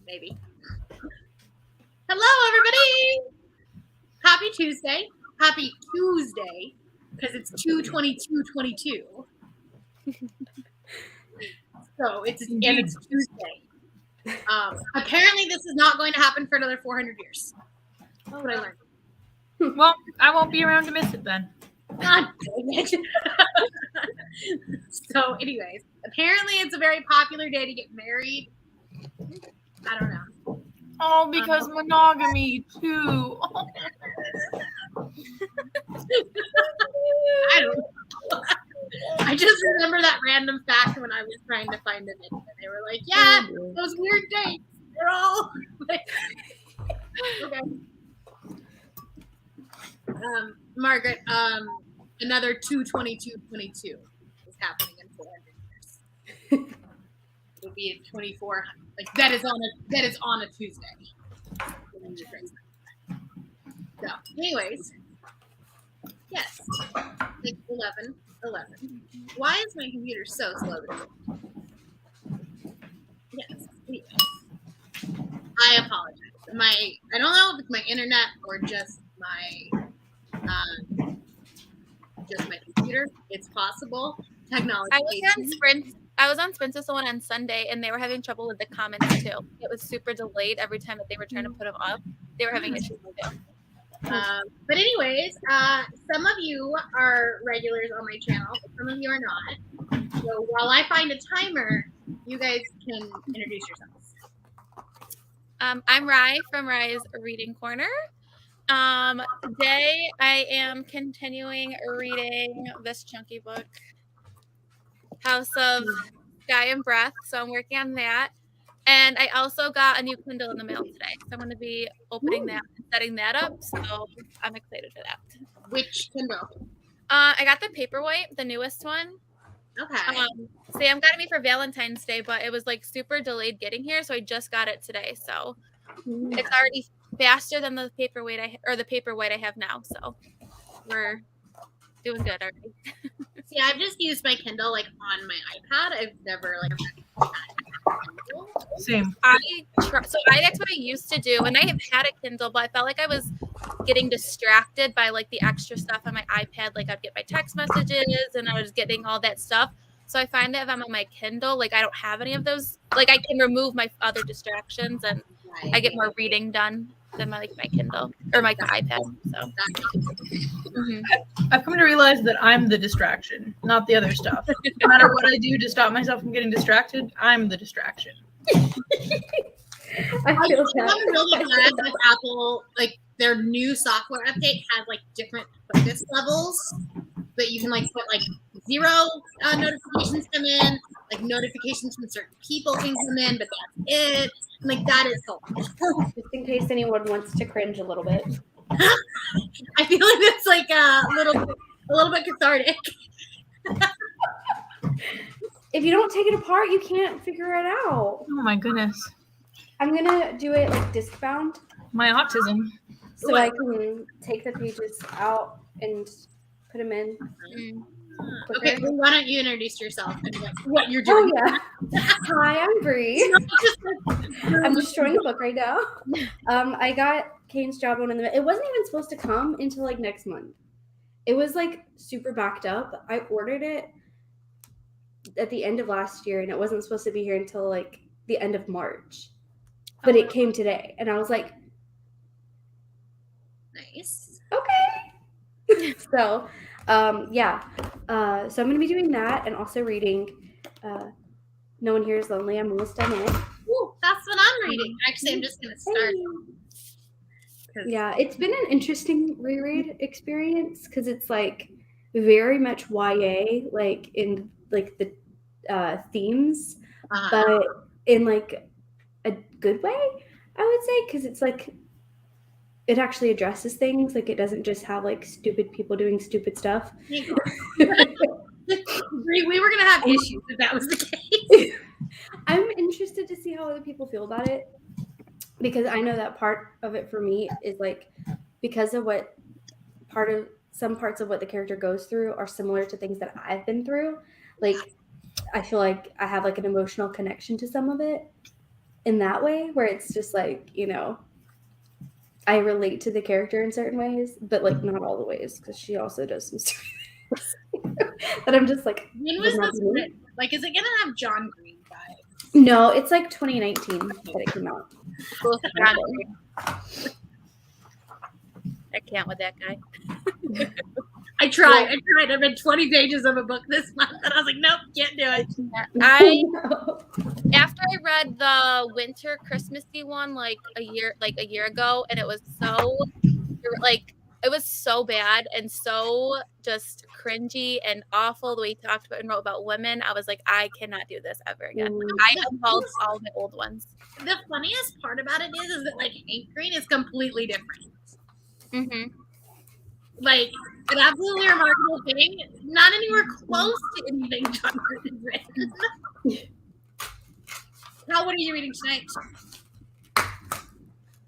Maybe. Hello, everybody. Happy Tuesday. Happy Tuesday, because it's 2/22/22. So it's Tuesday. Apparently, this is not going to happen for another 400 years. That's what I learned. Well, I won't be around to miss it then. God dang it. So, anyways, apparently it's a very popular day to get married. I don't know. Oh, because monogamy too. I don't know. I just remember that random fact when I was trying to find it, and they were like, "Yeah, those weird dates. They're all like, okay." Margaret, another 2/22/22 is happening in 400 years. It'll be at 24. Like that is on a Tuesday. So, anyways, yes, like 11. Why is my computer so slow today? Yes, anyways. I apologize. I don't know if it's my internet or just my computer. It's possible. Technology. I was on Sprint with someone on Sunday, and they were having trouble with the comments too. It was super delayed every time that they were trying to put them up. They were having issues with it. But anyways, some of you are regulars on my channel, but some of you are not. So while I find a timer, you guys can introduce yourselves. I'm Rye from Rye's Reading Corner. Today I am continuing reading this chunky book, House of Sky and Breath. So I'm working on that. And I also got a new Kindle in the mail today. So I'm going to be opening that and setting that up. So I'm excited for that. Which Kindle? I got the Paperwhite, the newest one. Okay. Sam got it me for Valentine's Day, but it was like super delayed getting here. So I just got it today. So it's already faster than the Paperwhite I have now. So we're doing good already. See, I've just used my Kindle like on my iPad. I've never like Same. So that's what I used to do, and I have had a Kindle, but I felt like I was getting distracted by like the extra stuff on my iPad. Like I'd get my text messages, and I was getting all that stuff. So I find that if I'm on my Kindle, like I don't have any of those. Like I can remove my other distractions, and I get more reading done than my Kindle or my iPad. So I've come to realize that I'm the distraction, not the other stuff. No matter what I do to stop myself from getting distracted, I'm the distraction. I'm really glad that Apple, like their new software update, has like different focus levels that you can like put like 0 notifications come in, like notifications from certain people can come in, but that's it. And, like that is helpful. Just in case anyone wants to cringe a little bit. I feel like that's like a little bit cathartic. If you don't take it apart, you can't figure it out. Oh my goodness. I'm gonna do it like disc bound. My autism. So I can take the pages out and put them in. Okay, well, why don't you introduce yourself and what you're doing? Oh yeah. Hi, I'm Bree. I'm destroying the book right now. I got Kane's Jawbone in the middle. It wasn't even supposed to come until like next month. It was like super backed up. I ordered it at the end of last year, and it wasn't supposed to be here until like the end of March. But it came today, and I was like, nice. Okay. So, yeah. So I'm going to be doing that and also reading No One Here Is Lonely. I'm almost done it. Ooh, that's what I'm reading. Actually, I'm just going to start. Yeah, it's been an interesting reread experience because it's like very much YA, like in like the themes, but in like a good way, I would say, because it's like it actually addresses things. Like it doesn't just have like stupid people doing stupid stuff. We were going to have issues if that was the case. I'm interested to see how other people feel about it, because I know that part of it for me is like because of what some parts of what the character goes through are similar to things that I've been through. Like I feel like I have like an emotional connection to some of it. in that way, where it's just like, I relate to the character in certain ways, but like not all the ways, because she also does some stuff that I'm just like, When was this written? Like, is it gonna have John Green vibes? no, it's like 2019 that it came out. Cool. I can't with that guy. I tried. I read 20 pages of a book this month, and I was like, nope, can't do it. After I read the winter Christmassy one like a year ago, and it was so it was so bad and so just cringy and awful the way he talked about and wrote about women. I was like, I cannot do this ever again. I unfollowed all my old ones. The funniest part about it is that like Hank Green is completely different. Mm-hmm. Like an absolutely remarkable thing, not anywhere close to anything John Green has written. Now, what are you reading tonight?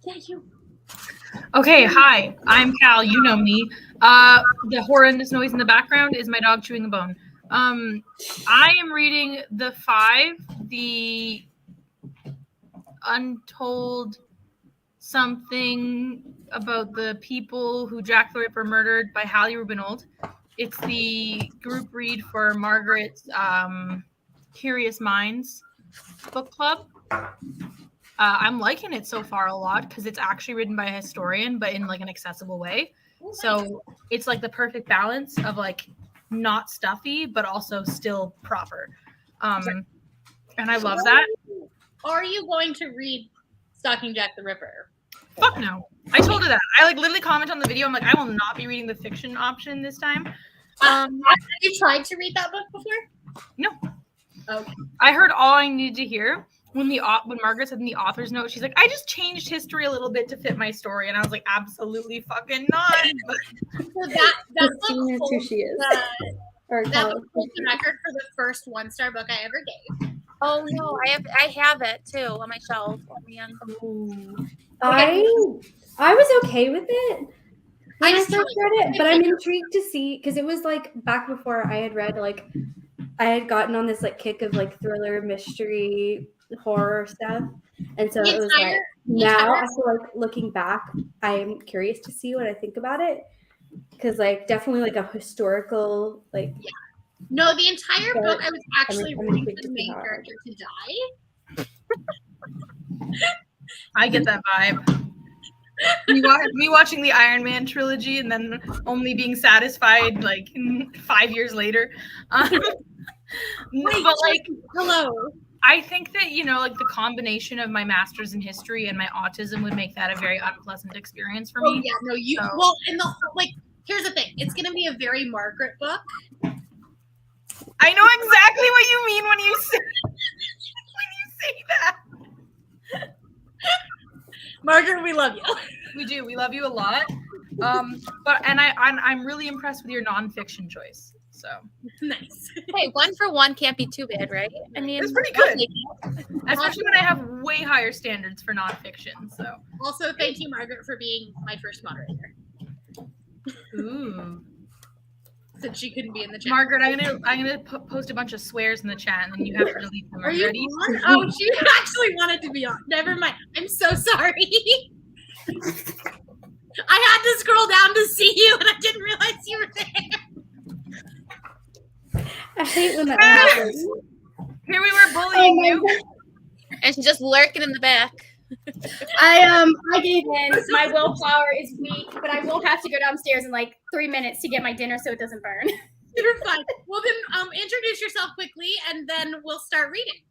Yeah, you. Okay, hi, I'm Cal. You know me. The horrendous noise in the background is my dog chewing a bone. I am reading The Five, the untold something about the people who Jack the Ripper murdered by Hallie Rubinold. It's the group read for Margaret's Curious Minds book club. I'm liking it so far a lot because it's actually written by a historian, but in like an accessible way. So it's like the perfect balance of like not stuffy, but also still proper. And I love that. Are you going to read Stalking Jack the Ripper? Fuck no. I told her that. I like literally comment on the video. I'm like, I will not be reading the fiction option this time. Have you tried to read that book before? No. Okay. I heard all I needed to hear when Margaret said in the author's note, she's like, I just changed history a little bit to fit my story. And I was like, absolutely fucking not. So that book holds who she is. That book holds the record for the first 1-star book I ever gave. Oh no, I have it too on my shelf. I was okay with it when I just first read it, but I'm intrigued to see, because it was like back before I had read, like I had gotten on this like kick of like thriller, mystery, horror stuff, and so it was like now I feel like looking back, I'm curious to see what I think about it, because like definitely like a historical like. Yeah. No, the entire book I was actually rooting for the main character to die. I get that vibe. Me watching the Iron Man trilogy and then only being satisfied like 5 years later. But like, hello. I think that, like the combination of my master's in history and my autism would make that a very unpleasant experience for me. Oh yeah, no, well, and here's the thing. It's going to be a very Margaret book. I know exactly what you mean when you say that. Margaret, we love you. We do. We love you a lot. I'm really impressed with your nonfiction choice. So nice. Hey, 1 for 1 can't be too bad, right? I mean, it's pretty good, especially when I have way higher standards for nonfiction. So also, thank you, Margaret, for being my first moderator. Ooh. Since she couldn't be in the chat. Margaret, I'm gonna post a bunch of swears in the chat, and then you have to delete them. Are you ready? on? Oh, she actually wanted to be on. Never mind. I'm so sorry. I had to scroll down to see you, and I didn't realize you were there. I hate when that happens. Here we were bullying you, and she's just lurking in the back. I gave in. My willpower is weak, but I will have to go downstairs in like 3 minutes to get my dinner so it doesn't burn. You're fine. Well, then introduce yourself quickly, and then we'll start reading.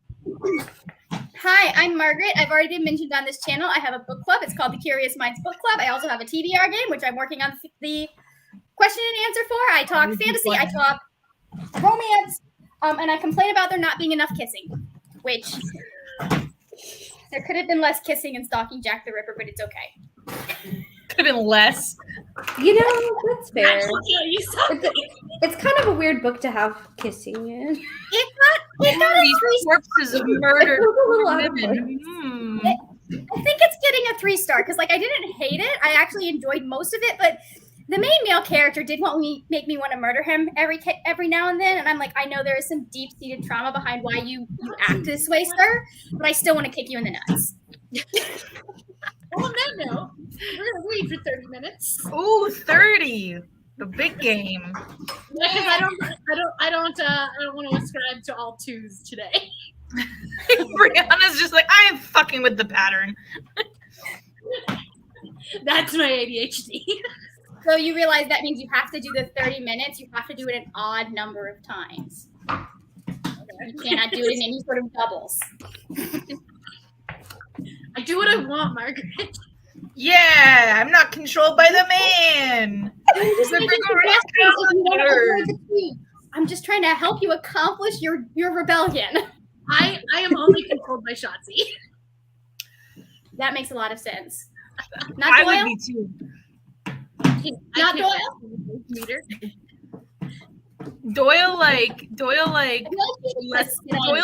Hi, I'm Margaret. I've already been mentioned on this channel. I have a book club. It's called the Curious Minds Book Club. I also have a TBR game, which I'm working on the question and answer for. I talk fantasy. I talk romance, and I complain about there not being enough kissing, which there could have been less kissing in Stalking Jack the Ripper, but it's okay. Could have been less. That's fair. It's kind of a weird book to have kissing in. It got these corpses of murdered women. I think it's getting a 3-star because, like, I didn't hate it. I actually enjoyed most of it, but the main male character did make me want to murder him every now and then, and I'm like, I know there is some deep seated trauma behind why you act this way, sir, but I still want to kick you in the nuts. Well, on that note, we're gonna read for 30 minutes. Ooh, 30. The big game. Because I don't want to ascribe to all twos today. Brianna's just like, I am fucking with the pattern. That's my ADHD. So you realize that means you have to do the 30 minutes. You have to do it an odd number of times. You cannot do it in any sort of doubles. I do what I want, Margaret. Yeah, I'm not controlled by the man. I'm just trying to help you accomplish your rebellion. I am only controlled by Shotzi. That makes a lot of sense. Not I Doyle? would be too. Not Doyle? Meter. Doyle Doyle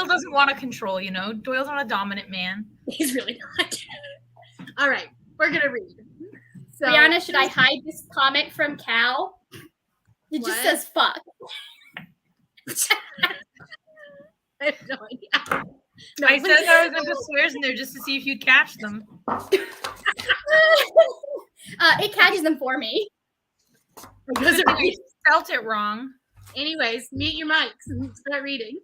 doesn't want to control, you know? Doyle's not a dominant man. He's really not. All right, we're gonna read. So, Brianna, should I hide this comic from Cal? It just What? says fuck. I have no idea. No, I said I was going to put swears in there just to see if you'd catch them. It catches them for me. I spelt it wrong. Anyways, mute your mics and start reading.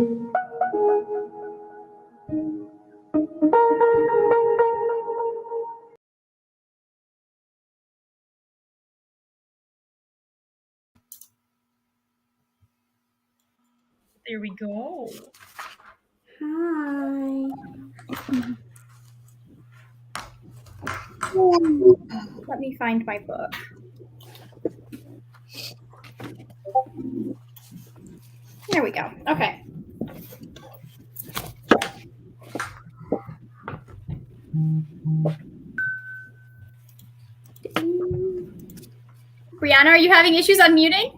There we go. Hi. Let me find my book. There we go. Okay. Brianna, are you having issues unmuting?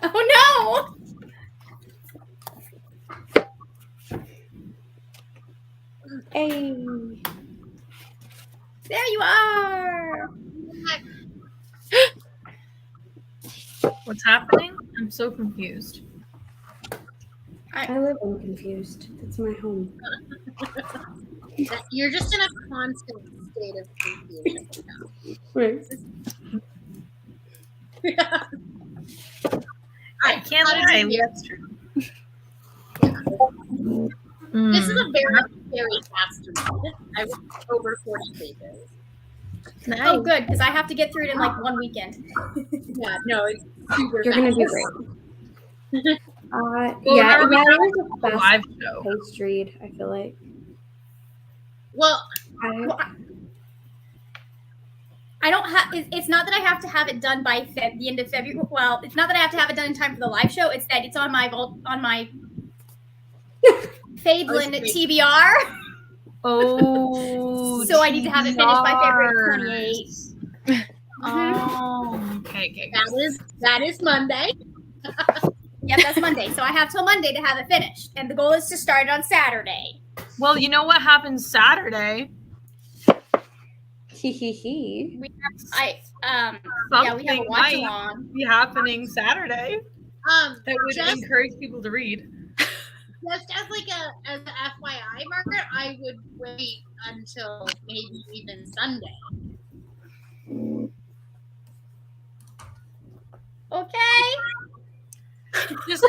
Oh no! Hey. There you are. What's happening? I'm so confused. I live unconfused. That's my home. You're just in a constant state of confusion. Right. I can't how did lie. you hear? That's true. This is a very, very fast read. I read over 40 pages. Oh, good, because I have to get through it in like one weekend. Yeah, no, it's super You're fast. gonna do great. Well, Yeah, remember we it have was a a fast live show. paced read, I feel like. Well, I don't have. It's not that I have to have it done by the end of February. Well, it's not that I have to have it done in time for the live show. It's that it's on my Fadeland TBR. Oh. So I need to have it finished by February 28th. Oh, okay. that is Monday. Yep, that's Monday. So I have till Monday to have it finished, and the goal is to start it on Saturday. Well, you know what happens Saturday? Hee. We have a Something watch might along. be happening Saturday that would Just encourage people to read. as like as an FYI, Margaret, I would wait until maybe even Sunday. Okay. Just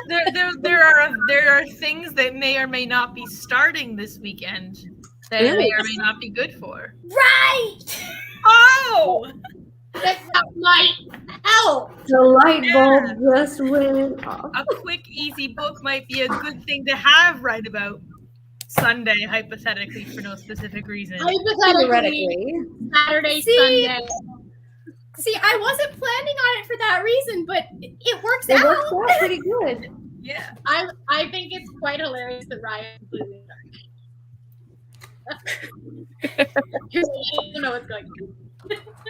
there are things that may or may not be starting this weekend that may or may not be good for. Right. Oh, That might help. The light bulb just went off. a quick, easy book might be a good thing to have right about Sunday, hypothetically, for no specific reason. Hypothetically, Saturday, Sunday. See, I wasn't planning on it for that reason, but it works It out. worked out pretty good. Yeah. I think it's quite hilarious that Ryan completely I don't know what's going on.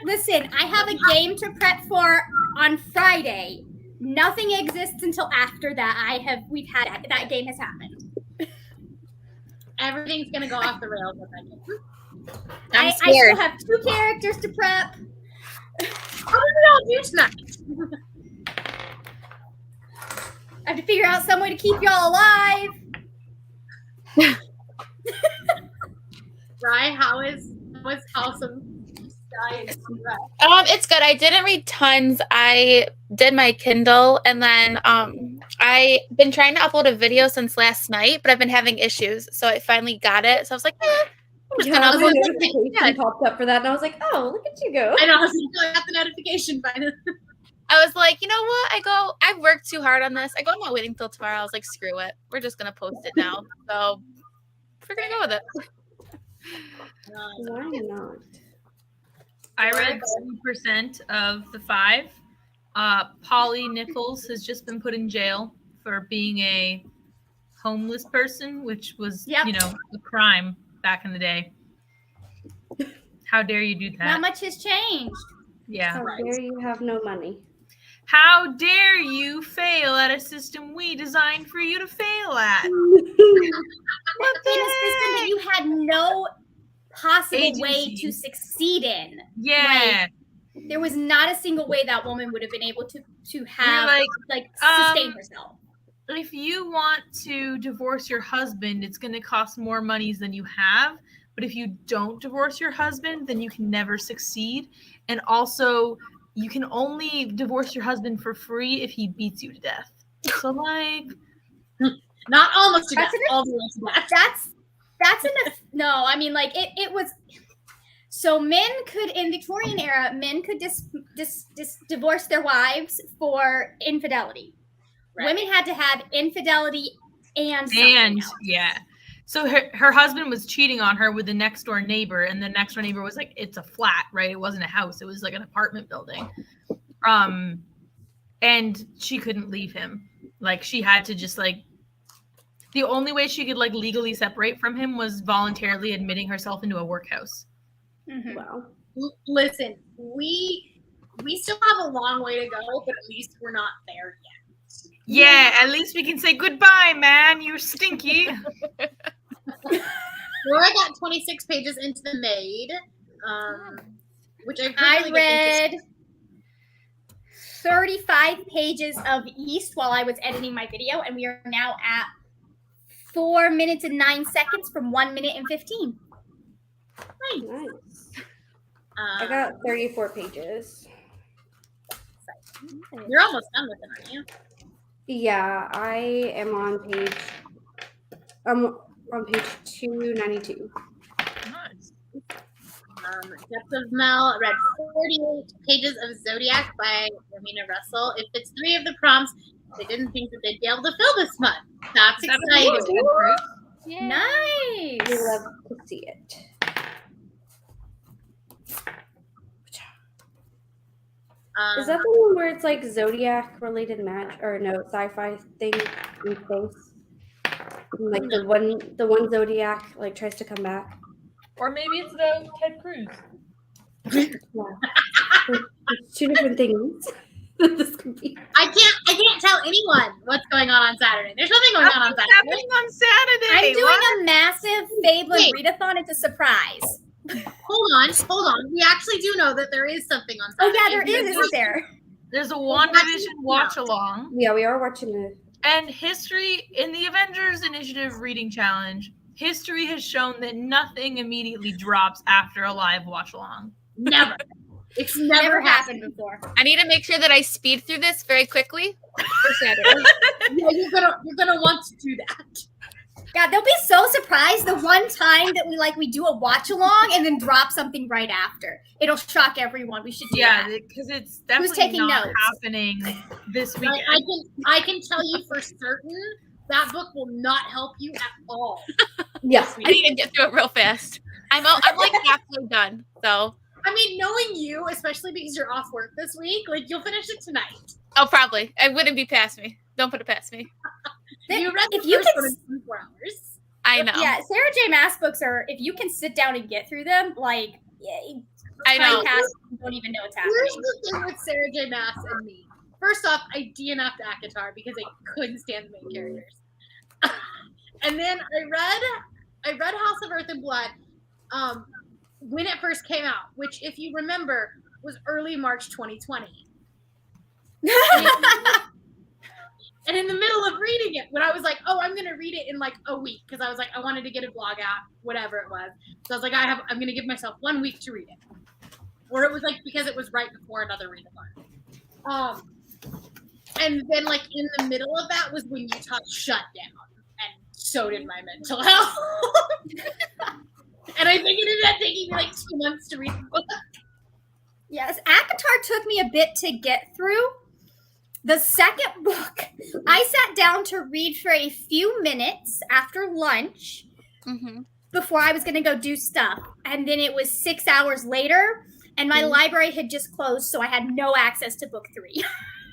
Listen, I have a game to prep for on Friday. Nothing exists until after that. That game has happened. Everything's gonna go off the rails with that game. I still have 2 characters to prep. How did we all do tonight? I have to figure out some way to keep y'all alive. Ryan, how is awesome? It's good. I didn't read tons. I did my Kindle, and then I've been trying to upload a video since last night, but I've been having issues. So I finally got it. So I was like, I'm just gonna The upload it. notification popped up for that, and I was like, "Oh, look at you go!" I know. I got the notification by the. I was like, you know what? I've worked too hard on this. I'm not waiting till tomorrow. I was like, screw it. We're just gonna post it now. So we're gonna go with it. Why not? I read 2% of the 5. Polly Nichols has just been put in jail for being a homeless person, which was, a crime back in the day. How dare you do that? Not much has changed. Yeah. How dare you have no money? How dare you fail at a system we designed for you to fail at? In a system that you had no possible way to succeed in. Yeah. Like, there was not a single way that woman would have been able to have sustain herself. If you want to divorce your husband, it's going to cost more monies than you have. But if you don't divorce your husband, then you can never succeed. And also, you can only divorce your husband for free if he beats you to death. So like, Not almost to death, That's an- all the way to death. That's no. I mean, like it was. So men could, in Victorian era, men could divorce their wives for infidelity. Right. Women had to have infidelity and something else. yeah. So her husband was cheating on her with the next door neighbor, and the next door neighbor was like, it's a flat, right? It wasn't a house. It was like an apartment building. And she couldn't leave him. Like she had to just like, the only way she could like legally separate from him was voluntarily admitting herself into a workhouse. Mhm. Wow. Listen, we still have a long way to go, but at least we're not there yet. Yeah, at least we can say goodbye, man. You're stinky. We're at 26 pages into the Maid, which I read 35 pages of East while I was editing my video, and we are now at 4 minutes and 9 seconds from 1 minute and 15. Nice. I got 34 pages. You're almost done with it, aren't you? Yeah, I am on page 292. Nice. Depth of Mel. Read 48 pages of Zodiac by Romina Russell. It fits 3 of the prompts. They didn't think that they'd be able to fill this month. That's exciting. Nice. We love to see it. Is that the one where it's like Zodiac related match or no sci-fi thing in space? And, like the one Zodiac like tries to come back. Or maybe it's the Ted Cruz. Yeah. It's 2 different things. This could be. I can't tell anyone what's going on Saturday. There's nothing going on What's Saturday. happening on Saturday? I'm doing a massive Fableman readathon. It's a surprise. Hold on. We actually do know that there is something on Oh Saturday. yeah, there is, isn't there? There's a WandaVision watch along. Yeah, we are watching it. And history in the Avengers Initiative Reading Challenge, history has shown that nothing immediately drops after a live watch along. Never. It's Never happened before. I need to make sure that I speed through this very quickly for Saturday. Yeah, you're gonna want to do that. God, they'll be so surprised the one time that we do a watch along and then drop something right after. It'll shock everyone. We should do Yeah, that. because it's definitely taking not notes? happening this weekend. I can tell you for certain that book will not help you at all. Yeah. I need to get through it real fast. I'm like halfway done, so I mean, knowing you, especially because you're off work this week, like you'll finish it tonight. oh, probably it wouldn't be past me. Don't put it past me. You read the If you first can one in 24 hours. I know. Yeah, Sarah J. Maas books are, if you can sit down and get through them, like, yeah, I know. you don't even know what's happening. Here's the thing with Sarah J. Maas and me. First off, I DNF'd ACOTAR because I couldn't stand the main characters. And then I read House of Earth and Blood when it first came out, which, if you remember, was early March 2020. And in the middle of reading it, when I was like, oh, I'm going to read it in like a week, because I was like, I wanted to get a blog out, whatever it was. So I was like, I'm going to give myself 1 week to read it. Or it was like, because it was right before another readathon. And then like in the middle of that was when Utah shut down. And so did my mental health. And I think it ended up taking me like 2 months to read the book. Yes, ACOTAR took me a bit to get through. The second book, I sat down to read for a few minutes after lunch Mm-hmm. before I was going to go do stuff. And then it was 6 hours later, and my library had just closed, so I had no access to book 3.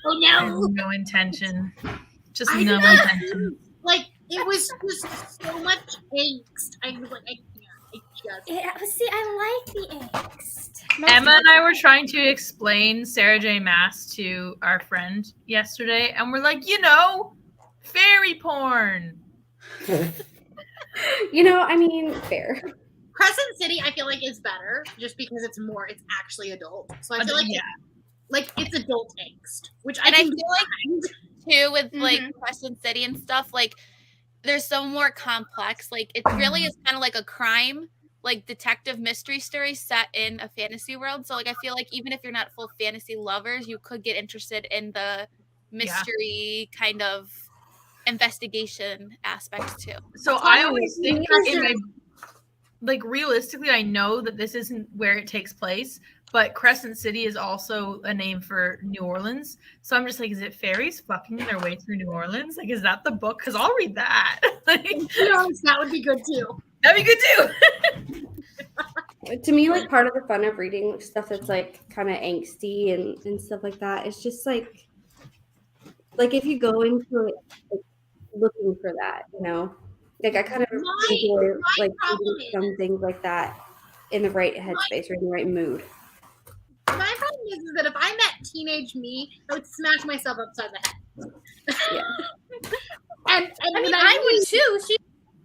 Oh no. No intention. Just I no know. intention. Like, it was just so much angst. I was like, I just. Yeah, see, I like the angst. Emma and I were trying to explain Sarah J. Maas to our friend yesterday, and we're like, fairy porn. I mean, fair. Crescent City, I feel like, is better just because it's actually adult. So I feel like it's adult angst, which And I can feel like too with like Crescent City and stuff, like there's so more complex. Like it really is kind of like a crime, like detective mystery story set in a fantasy world. So like I feel like even if you're not full fantasy lovers, you could get interested in the mystery kind of investigation aspect too. So I always think in my, like, realistically, I know that this isn't where it takes place, but Crescent City is also a name for New Orleans. So I'm just like, is it fairies fucking their way through New Orleans? Like, is that the book? Because I'll read that. Like, that would be good too. that'd be good too. To me, like, part of the fun of reading stuff that's like kind of angsty and stuff like that, it's just like if you go into it like, looking for that, you know, like I kind of enjoy like reading some things like that in the right headspace or in the right mood. My problem is that if I met teenage me, I would smash myself upside the head. Yeah. and I mean, I would too. She's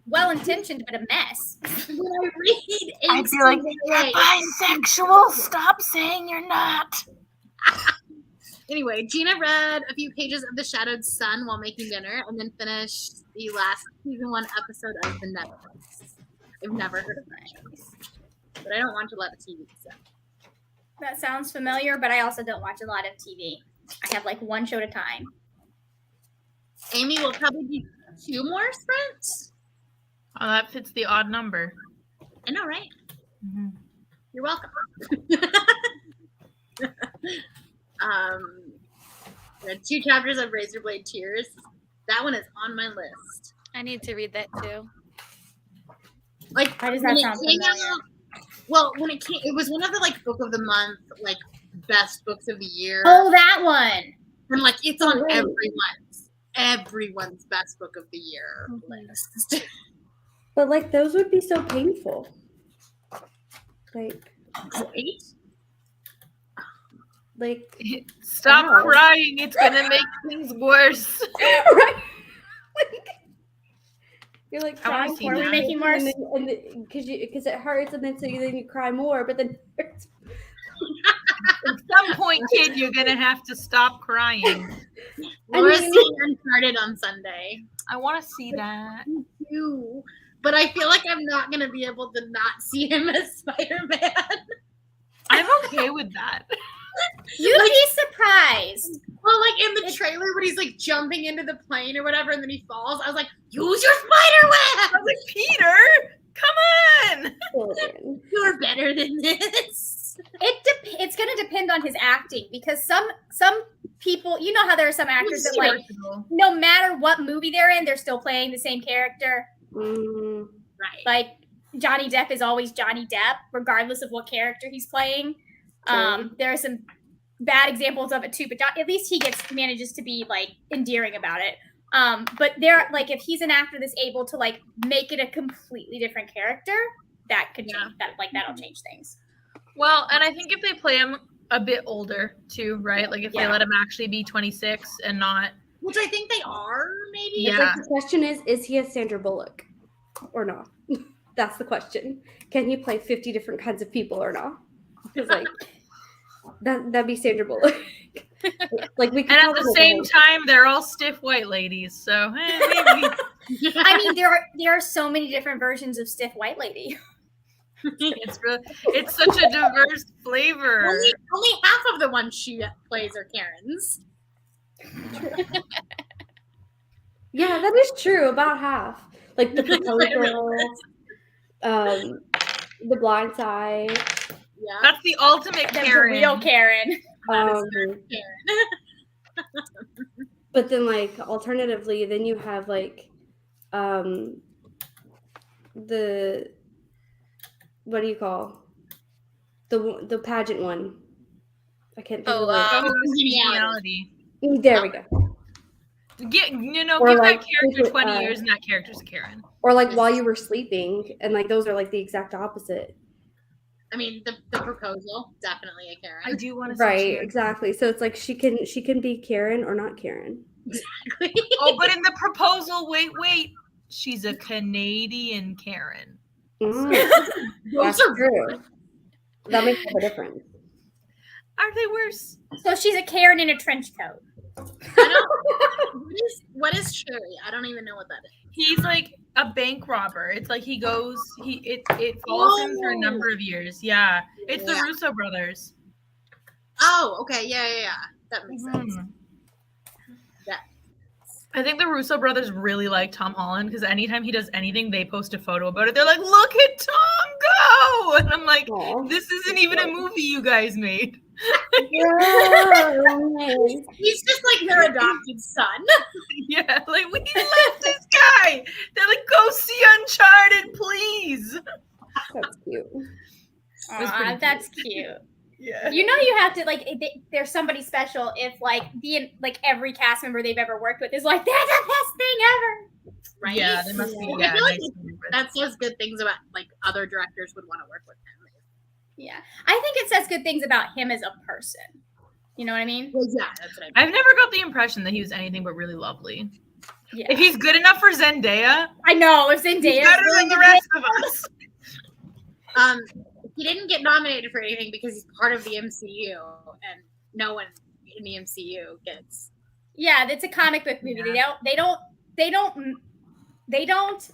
well-intentioned, but a mess. when I read, I'd be like, you're bisexual. Stop saying you're not. Anyway, Gina read a few pages of The Shadowed Sun while making dinner, and then finished the last season 1 episode of The Netflix. I've never heard of that, but I don't want to let the TV so. That sounds familiar, but I also don't watch a lot of TV. I have like one show at a time. Amy will probably do 2 more sprints. Oh, that fits the odd number. I know, right? Mm-hmm. You're welcome. Read 2 chapters of Razorblade Tears. That one is on my list. I need to read that too. Like, Why does that sound familiar? Well, when it came, it was one of the like book of the month, like best books of the year. Oh, that one. And like it's on everyone's best book of the year list. But like those would be so painful. Like, Stop Ow. crying. It's gonna make things worse. right? Like, you're like I wanna crying see for that. it, Making worse. because it hurts, and then you cry more, but then it hurts. At some point, kid, you're gonna have to stop crying. We're seeing Uncharted on Sunday. I want to see that. Too. But I feel like I'm not gonna be able to not see him as Spider-Man. I'm okay with that. You'd be surprised. Well, like in the trailer when he's like jumping into the plane or whatever, and then he falls. I was like, "Use your spider I web! was like, Peter, come on. Children. You're better than this." It's going to depend on his acting because some people, you know how there are some actors that like no matter what movie they're in, they're still playing the same character. Mm, Right. Like Johnny Depp is always Johnny Depp, regardless of what character he's playing. There are some bad examples of it too, but at least he manages to be like endearing about it. But there, like, if he's an actor that's able to like make it a completely different character, that could change that. Like that'll change things. Well, and I think if they play him a bit older too, right? Like if they let him actually be 26 and not. Which I think they are, maybe. Yeah. It's like the question is he a Sandra Bullock or not? That's the question. Can he play 50 different kinds of people or not? Because like that'd be Sandra Bullock. Like we. And at the same time, they're all stiff white ladies, so maybe. I mean, there are so many different versions of stiff white lady. It's such a diverse flavor. Only half of the ones she plays are Karens. Yeah, that is true. About half. Like the proposal, the Blind Side. Yeah. That's the ultimate That's Karen. the real Karen. Karen. But then, like, alternatively, then you have like, the what do you call the pageant one? I can't think of it. Congeniality. There we go. Give Or that like, character 20 years and that character's a Karen. Or like While You Were Sleeping, and like those are like the exact opposite. I mean, the proposal, definitely a Karen. I do want to Right, exactly. So it's like she can be Karen or not Karen. Exactly. Oh, but in the proposal, wait, she's a Canadian Karen. That's true. That makes a difference. Are they worse? So she's a Karen in a trench coat. What is Cherry? I don't even know what that is. He's like a bank robber. It's like it follows him for a number of years. Yeah. It's the Russo brothers. Oh, okay. Yeah. That makes sense. I think the Russo brothers really like Tom Holland because anytime he does anything, they post a photo about it. They're like, "Look at Tom go!" And I'm like, Aw. "This isn't even a movie you guys made." He's just like their adopted son. Yeah, like we love this guy. They're like, "Go see Uncharted, please." That's cute. was pretty cute. That's cute. Yeah. You know, you have to like. There's somebody special if like every cast member they've ever worked with is like, they're the best thing ever. Right? Yeah, they must be. I Yeah, feel like nice to meet with. that says good things about like other directors would want to work with him. Yeah, I think it says good things about him as a person. You know what I mean? Well, yeah, that's what I mean. I've never got the impression that he was anything but really lovely. Yeah. If he's good enough for Zendaya, I know. If he's Zendaya better than the rest of us. He didn't get nominated for anything because he's part of the MCU, and no one in the MCU gets. Yeah, it's a comic book movie. Yeah. They don't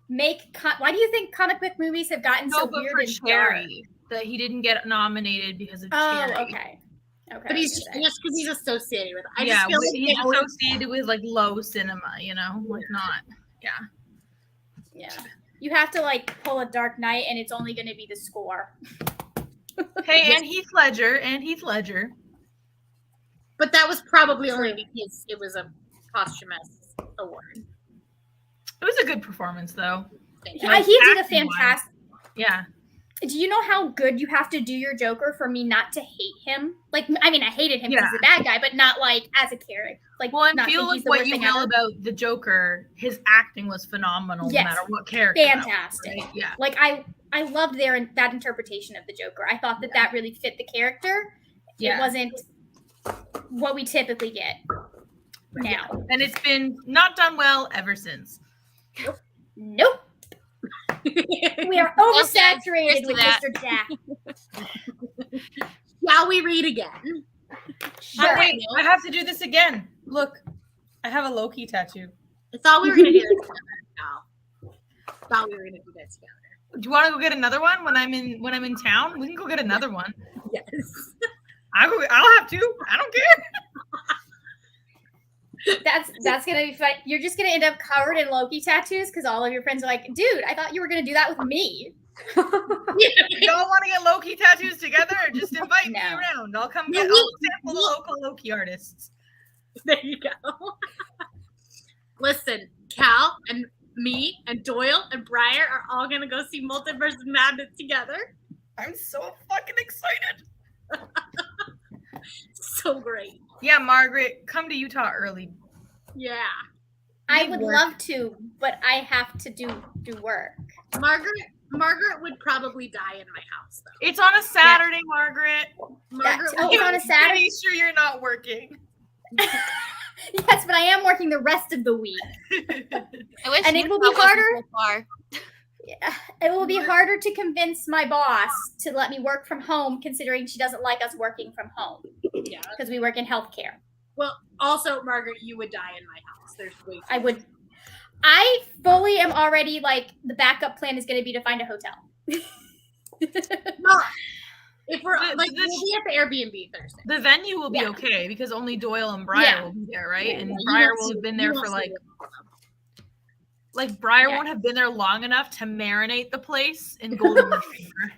make. Why do you think comic book movies have gotten so No, but weird for and dark? Cherry, that he didn't get nominated because of Oh, Cherry. okay. Okay. But he's just because he's associated with it. I yeah, just feel but like he's they always- associated with like low cinema, you know, like not. Yeah. You have to like pull a Dark Knight, and it's only going to be the score. Hey, and Heath Ledger. But that was probably only because it was a posthumous award. It was a good performance, though. He did a acting-wise. fantastic. Yeah. Do you know how good you have to do your Joker for me not to hate him? Like, I mean, I hated him because he's a bad guy, but not like as a character. Like, Well, and not feel think like he's the what worst you thing know ever. about the Joker, his acting was phenomenal Yes. no matter what character. that was, Fantastic. right? Yeah. Like, I loved that interpretation of the Joker. I thought that really fit the character. Yeah. It wasn't what we typically get now. And it's been not done well ever since. Nope. We are oversaturated with that. Mr. Jack. Shall we read again? Sure. Oh, wait, I have to do this again. Look, I have a Loki tattoo. I thought we were gonna do this together. No. Thought we were gonna do this together. Do you want to go get another one when I'm in town? We can go get another one. Yes. I'll have to. I don't care. That's gonna be fun. You're just gonna end up covered in Loki tattoos because all of your friends are like, dude, I thought you were gonna do that with me. Y'all want to get Loki tattoos together? Just invite me No. around. I'll come No, get. we- I'll sample the local Loki artists. There you go. Listen, Cal and me and Doyle and Briar are all gonna go see Multiverse of Madness together. I'm so fucking excited. So great. Yeah, Margaret, come to Utah early. Yeah. I Good would work. love to, but I have to do work. Margaret would probably die in my house though. It's on a Saturday, Margaret. Margaret Oh, would it's on a Saturday? Pretty sure you're not working. Yes, but I am working the rest of the week. I wish And it will be Utah wasn't harder. so far. Yeah, it will be harder to convince my boss to let me work from home, considering she doesn't like us working from home Yeah. because we work in healthcare. Well, also, Margaret, you would die in my house. There's way too I would. I fully am already like the backup plan is going to be to find a hotel. Well, if we're The- like the- we'll be at the Airbnb Thursday. The venue will be Yeah. okay because only Doyle and Briar Yeah. will be there, right? Yeah, And You Briar won't will see- have been you there won't for see like Briar Yeah. won't have been there long enough to marinate the place in golden retriever.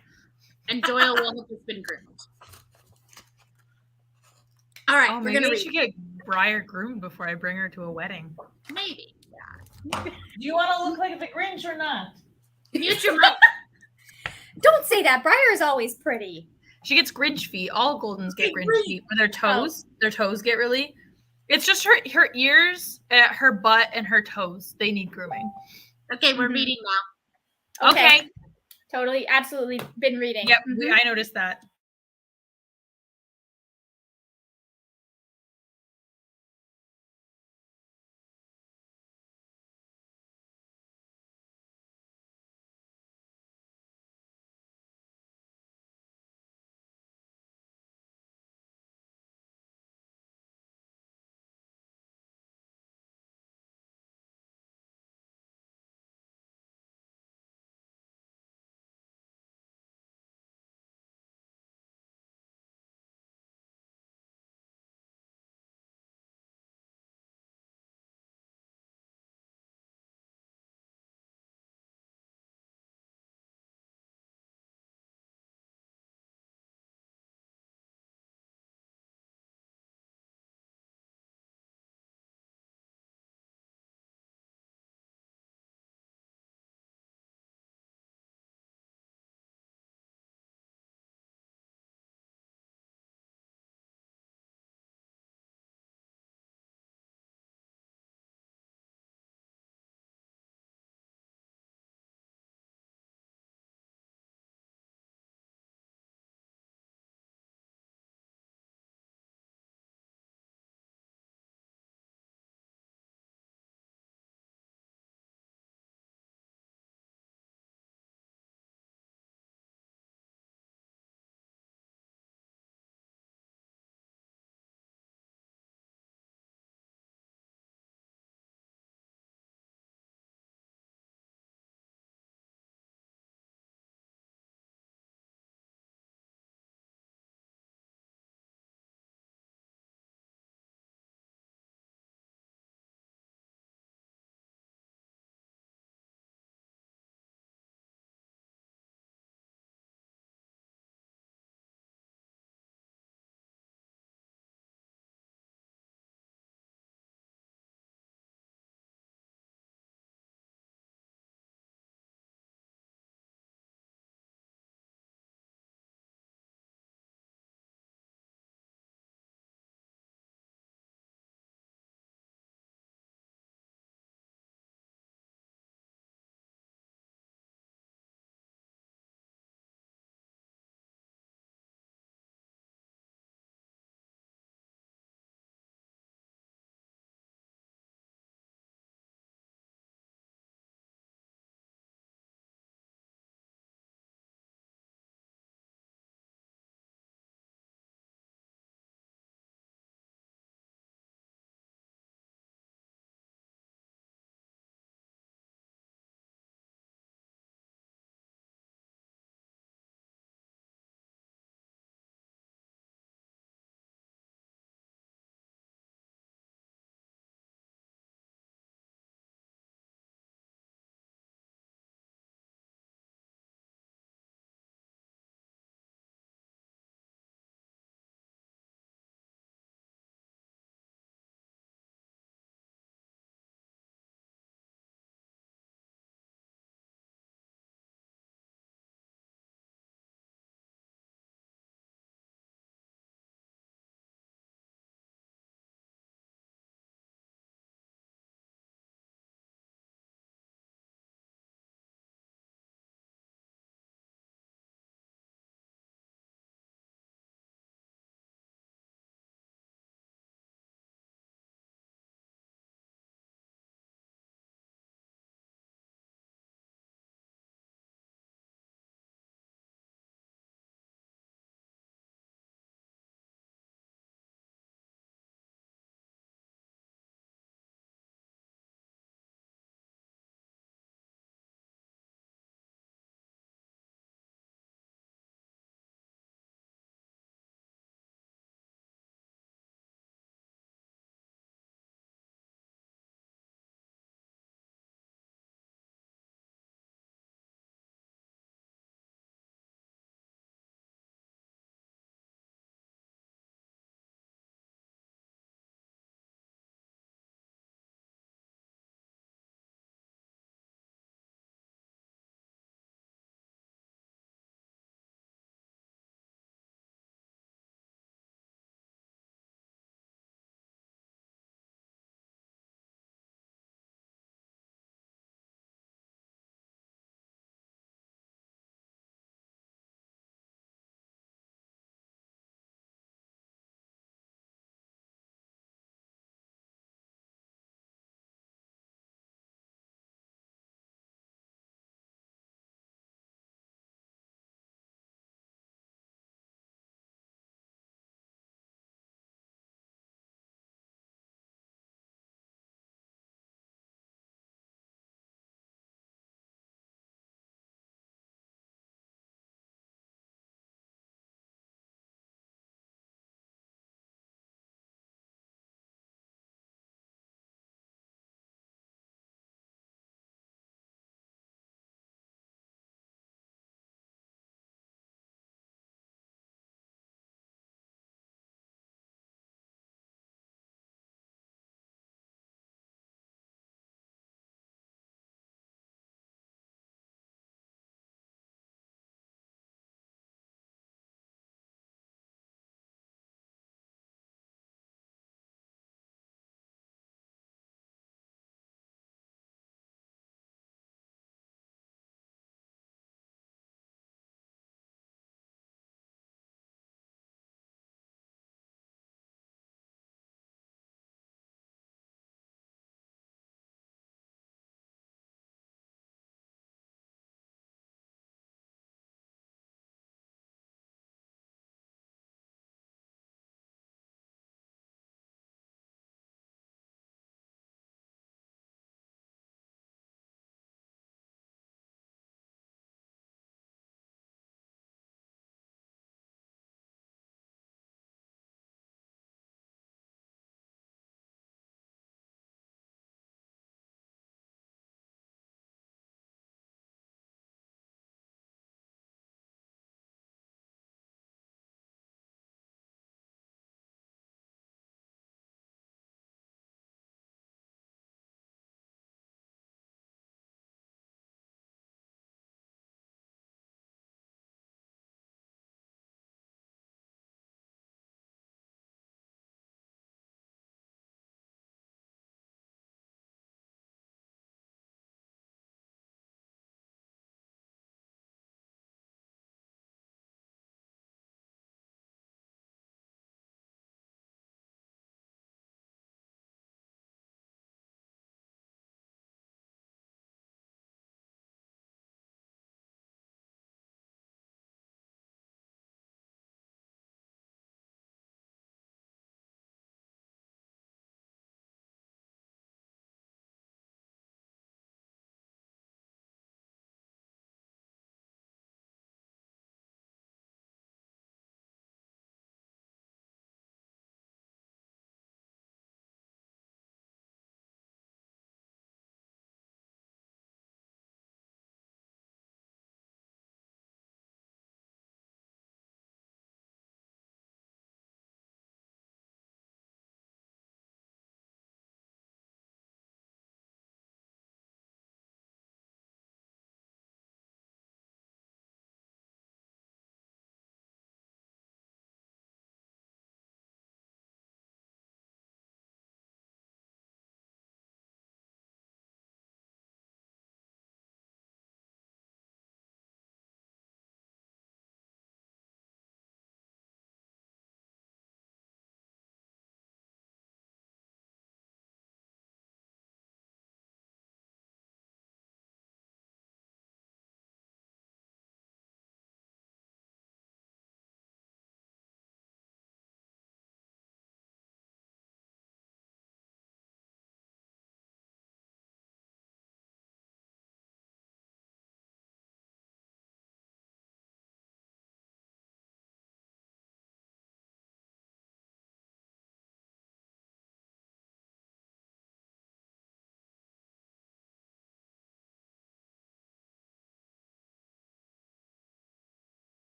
and Doyle will have just been groomed. All right, Oh, we're maybe gonna I read. should get Briar groomed before I bring her to a wedding. Maybe. Do you want to look like the Grinch or not? Future might. Don't say that. Briar is always pretty. She gets Grinch feet. All Goldens get Grinch Grinch. feet. Where their toes get really. It's just her ears, her butt, and her toes. They need grooming. Okay, we're Mhm. reading now. Okay. Totally, absolutely been reading. Yep. Mhm. I noticed that.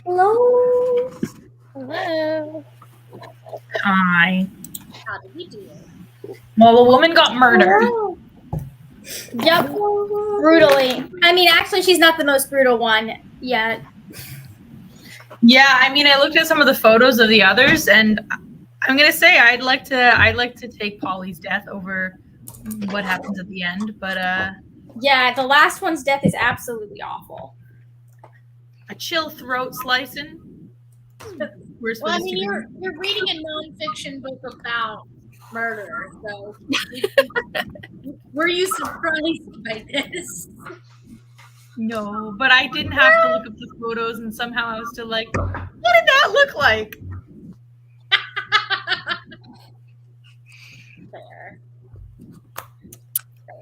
Hello. Hello. Hi. How did we do? Well, a woman got murdered. Hello. Yep. Brutally. I mean, actually, she's not the most brutal one yet. Yeah, I mean, I looked at some of the photos of the others, and I'm gonna say I'd like to take Polly's death over what happens at the end, but Yeah, the last one's death is absolutely awful. a chill throat slicing. We're supposed Well, I to mean, be. you're reading a nonfiction book about murder, so were you surprised by this? No, but I didn't have to look up the photos, and somehow I was still like, what did that look like? Fair.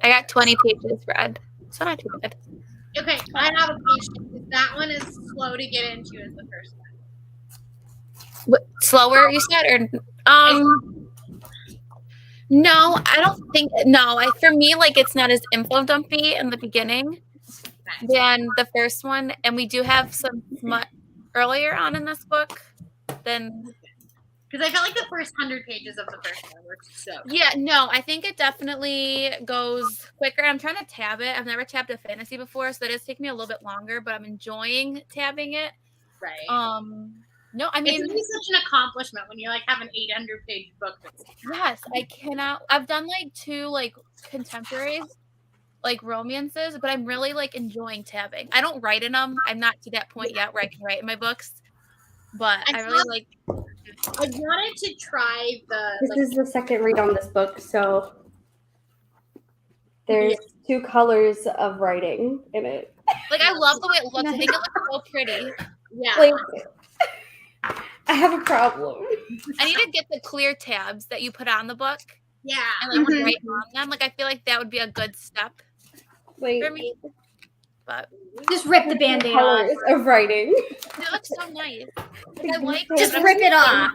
I got 20 pages read. So not too bad. Okay, I have a question. That one is slow to get into as the first one. What, slower, you said, or no, I don't think. No, for me, like it's not as info dumpy in the beginning than the first one, and we do have some smut earlier on in this book. Then Because I felt like the first 100 pages of the first one were so. yeah, no, I think it definitely goes quicker. I'm trying to tab it. I've never tabbed a fantasy before, so that is taking me a little bit longer, but I'm enjoying tabbing it. Right. No, I mean, It's really such an accomplishment when you like have an 800-page book. yes, I cannot. I've done like 2 like contemporaries, like romances, but I'm really like enjoying tabbing. I don't write in them. I'm not to that point yet where I can write in my books, but I really like. I wanted to try This is the second read on this book, so there's 2 colors of writing in it. Like I love the way it looks. I think it looks so pretty. Yeah. Like, I have a problem. I need to get the clear tabs that you put on the book Yeah. and like write on them. Like I feel like that would be a good step Like, for me. But Just rip the band-aid off. colors of writing. it looks so nice. Like, I like Just it. rip it off.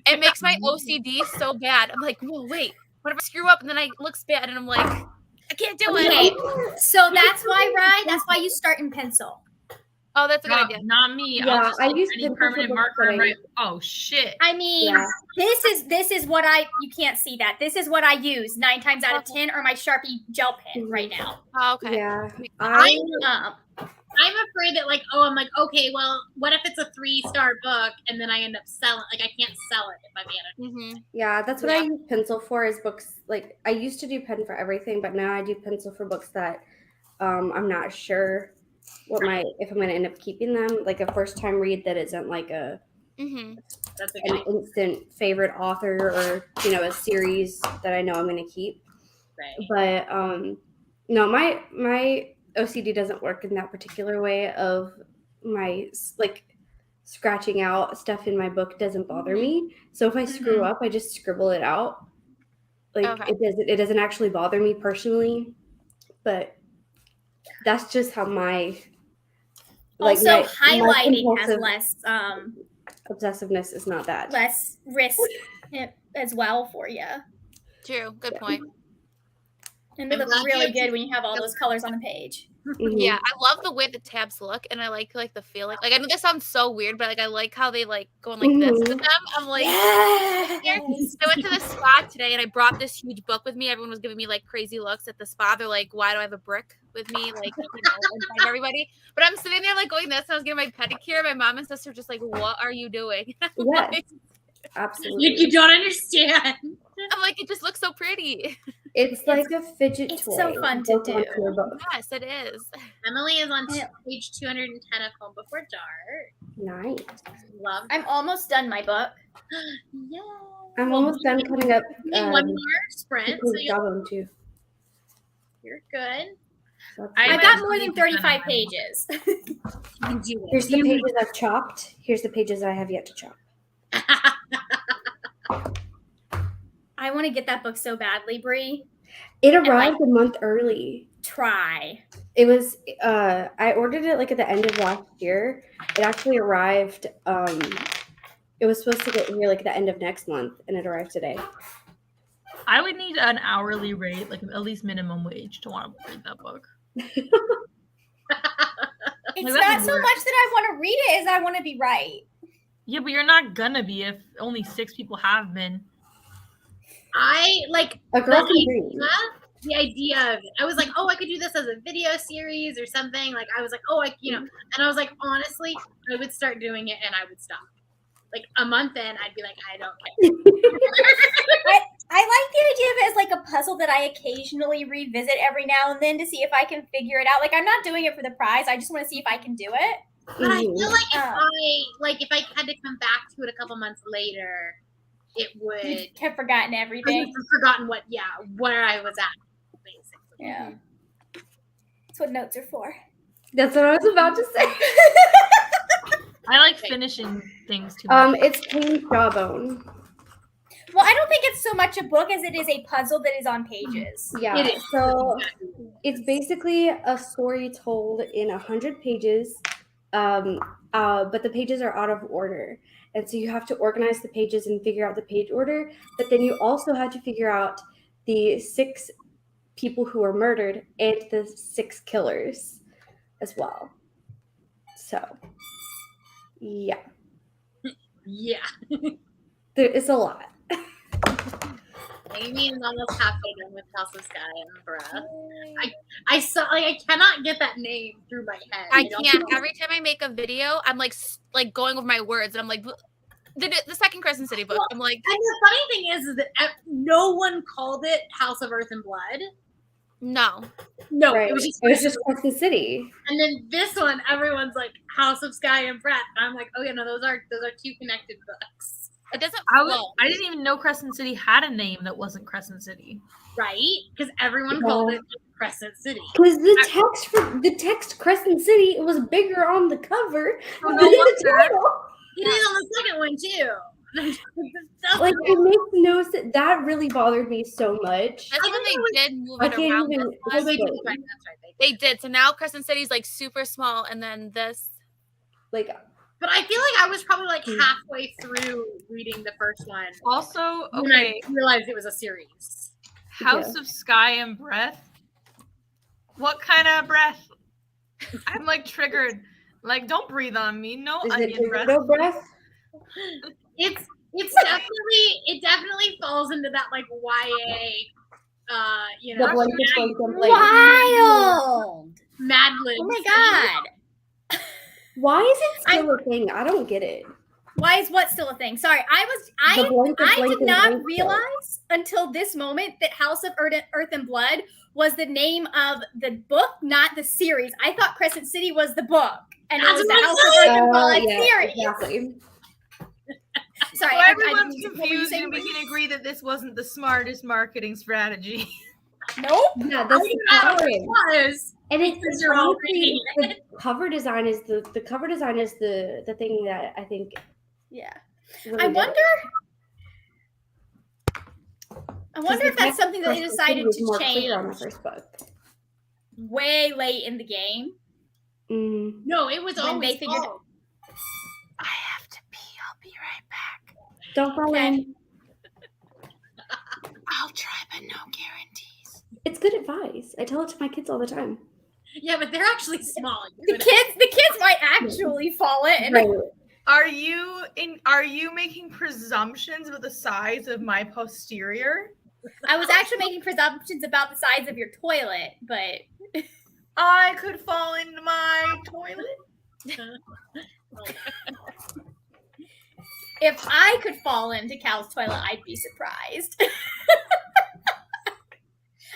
It makes my OCD so bad. I'm like, whoa, wait. What if I screw up and then it looks bad and I'm like, I can't do it. Okay, so that's why, Rye, that's why you start in pencil. Oh, that's a good idea. Not me. Yeah, I'll just I take use any pencil permanent for marker and writing. write. Oh shit. I mean, Yeah. this is what you can't see that. This is what I use 9 times out of 10, or my Sharpie gel pen right now. Oh, okay. Yeah. I'm afraid that I'm like, okay, well, what if it's a 3-star book and then I end up selling? Like, I can't sell it if I'm Mm-hmm. Yeah, that's what I use pencil for is books. Like, I used to do pen for everything, but now I do pencil for books that I'm not sure if I'm going to end up keeping them. Like a first time read that isn't like That's an instant favorite author or, a series that I know I'm going to keep. right. But no, my OCD doesn't work in that particular way of my like scratching out stuff in my book doesn't bother me. So if I screw up, I just scribble it out. Like it doesn't actually bother me personally, but that's just how my also my highlighting has compulsive less obsessiveness is not that. less risk as well for you. True. Good point. And they I'm look glad really you- good when you have all those colors on the page. Mhm. Yeah, I love the way the tabs look, and I like the feeling. Like I know this sounds so weird, but like I like how they like going like this with them. I'm like, I went to the spa today, and I brought this huge book with me. Everyone was giving me like crazy looks at the spa. They're like, "Why do I have a brick with me?" Like, in front of everybody. But I'm sitting there like going this. And I was getting my pedicure. My mom and sister were just like, "What are you doing?" I'm Yes, like, absolutely. You don't understand. I'm like, it just looks so pretty. It's like a fidget it's toy. so fun to built do. onto your book. Yes, it is. Emily is on Yeah. page 210 of Home Before Dark. Nice. Love. I'm almost done my book. Yeah. I'm almost done cutting up. One more sprint, so Goblin too. you're good. So that's I I've nice. got more than 35 pages. You can do it. Here's the pages I've chopped. Here's the pages I have yet to chop. I want to get that book so badly, Bree. It arrived a month early. Try. It was I ordered it like at the end of last year. It actually arrived it was supposed to get here like the end of next month and it arrived today. I would need an hourly rate, like at least minimum wage, to want to read that book. It's Like, not that's so weird. much that I want to read it as I want to be right. Yeah, but you're not gonna be if only 6 people have been. I like A girl can the dream. the idea of it. I was like, oh, I could do this as a video series or something. Like I was like, oh, and I was like, honestly, I would start doing it and I would stop. Like a month in, I'd be like, I don't care. I like the idea of it as like a puzzle that I occasionally revisit every now and then to see if I can figure it out. Like I'm not doing it for the prize. I just want to see if I can do it. But I Mhm. feel like if Oh. I had to come back to it a couple months later, it would You have forgotten I would everything. have forgotten where I was at, basically. Yeah. That's what notes are for. That's what I was about to say. I like finishing things too much. It's King's Jawbone. Well, I don't think it's so much a book as it is a puzzle that is on pages. Yeah. It is. So it's basically a story told in 100 pages, but the pages are out of order. And so you have to organize the pages and figure out the page order. But then you also have to figure out the 6 people who were murdered and the 6 killers as well. So, yeah, Yeah. there is a lot. Amy is almost halfway done with House of Sky and Breath. I saw I cannot get that name through my head. I don't can't. know. Every time I make a video, I'm like going over my words, and I'm like, the second Crescent City book. I'm like, And the funny thing is that no one called it House of Earth and Blood. no. No, Right. it was just Crescent City. And then this one, everyone's like House of Sky and Breath. And I'm like, oh yeah, no, those are 2 connected books, It doesn't flow. I didn't even know Crescent City had a name that wasn't Crescent City. right? Because everyone called it Crescent City. Because the text Crescent City, it was bigger on the cover Oh, than no the wonder. title. It is on the second one too. Like it makes no sense. That really bothered me so much. That's when they did move I it can't around. even. This Oh, one. they did. explain. Right, that's right. They did. They did. So now Crescent City's like super small, and then this. Like But I feel like I was probably like halfway through reading the first one Also, when okay, I realized it was a series. House of Sky and Breath. What kind of breath? I'm like triggered. Like, don't breathe on me. No is it onion breath. Dorito breath? It's definitely falls into that like YA The blanket blanket blanket. Wild. Mad Libs. Oh my god. Why is it still a thing? I don't get it. Why is what still a thing? Sorry, The blanket I did blanket not blanket. realize until this moment that House of Earth and Blood was the name of the book, not the series. I thought Crescent City was the book, and it That's was the what I'm House of Earth and Blood yeah, series. exactly. Sorry, So I everyone's what were you confused, saying? and we can agree that this wasn't the smartest marketing strategy. Nope. Yeah, that's the That problem. was. And Because it's you're all honestly, the cover design is the cover design is the thing that I think. Yeah. Really I did wonder. it. I wonder the if that's text something that they Crescent decided City was to more change clear on the first book. way late in the game. Mm. No, it was When always they figured- called. I have to pee. I'll be right back. Don't fall Okay. in. I'll try, but no guarantees. It's good advice. I tell it to my kids all the time. Yeah, but they're actually small. The kids might actually fall in. Right. Are you making presumptions about the size of my posterior? I was actually making presumptions about the size of your toilet, but I could fall into my toilet. if I could fall into Cal's toilet, I'd be surprised.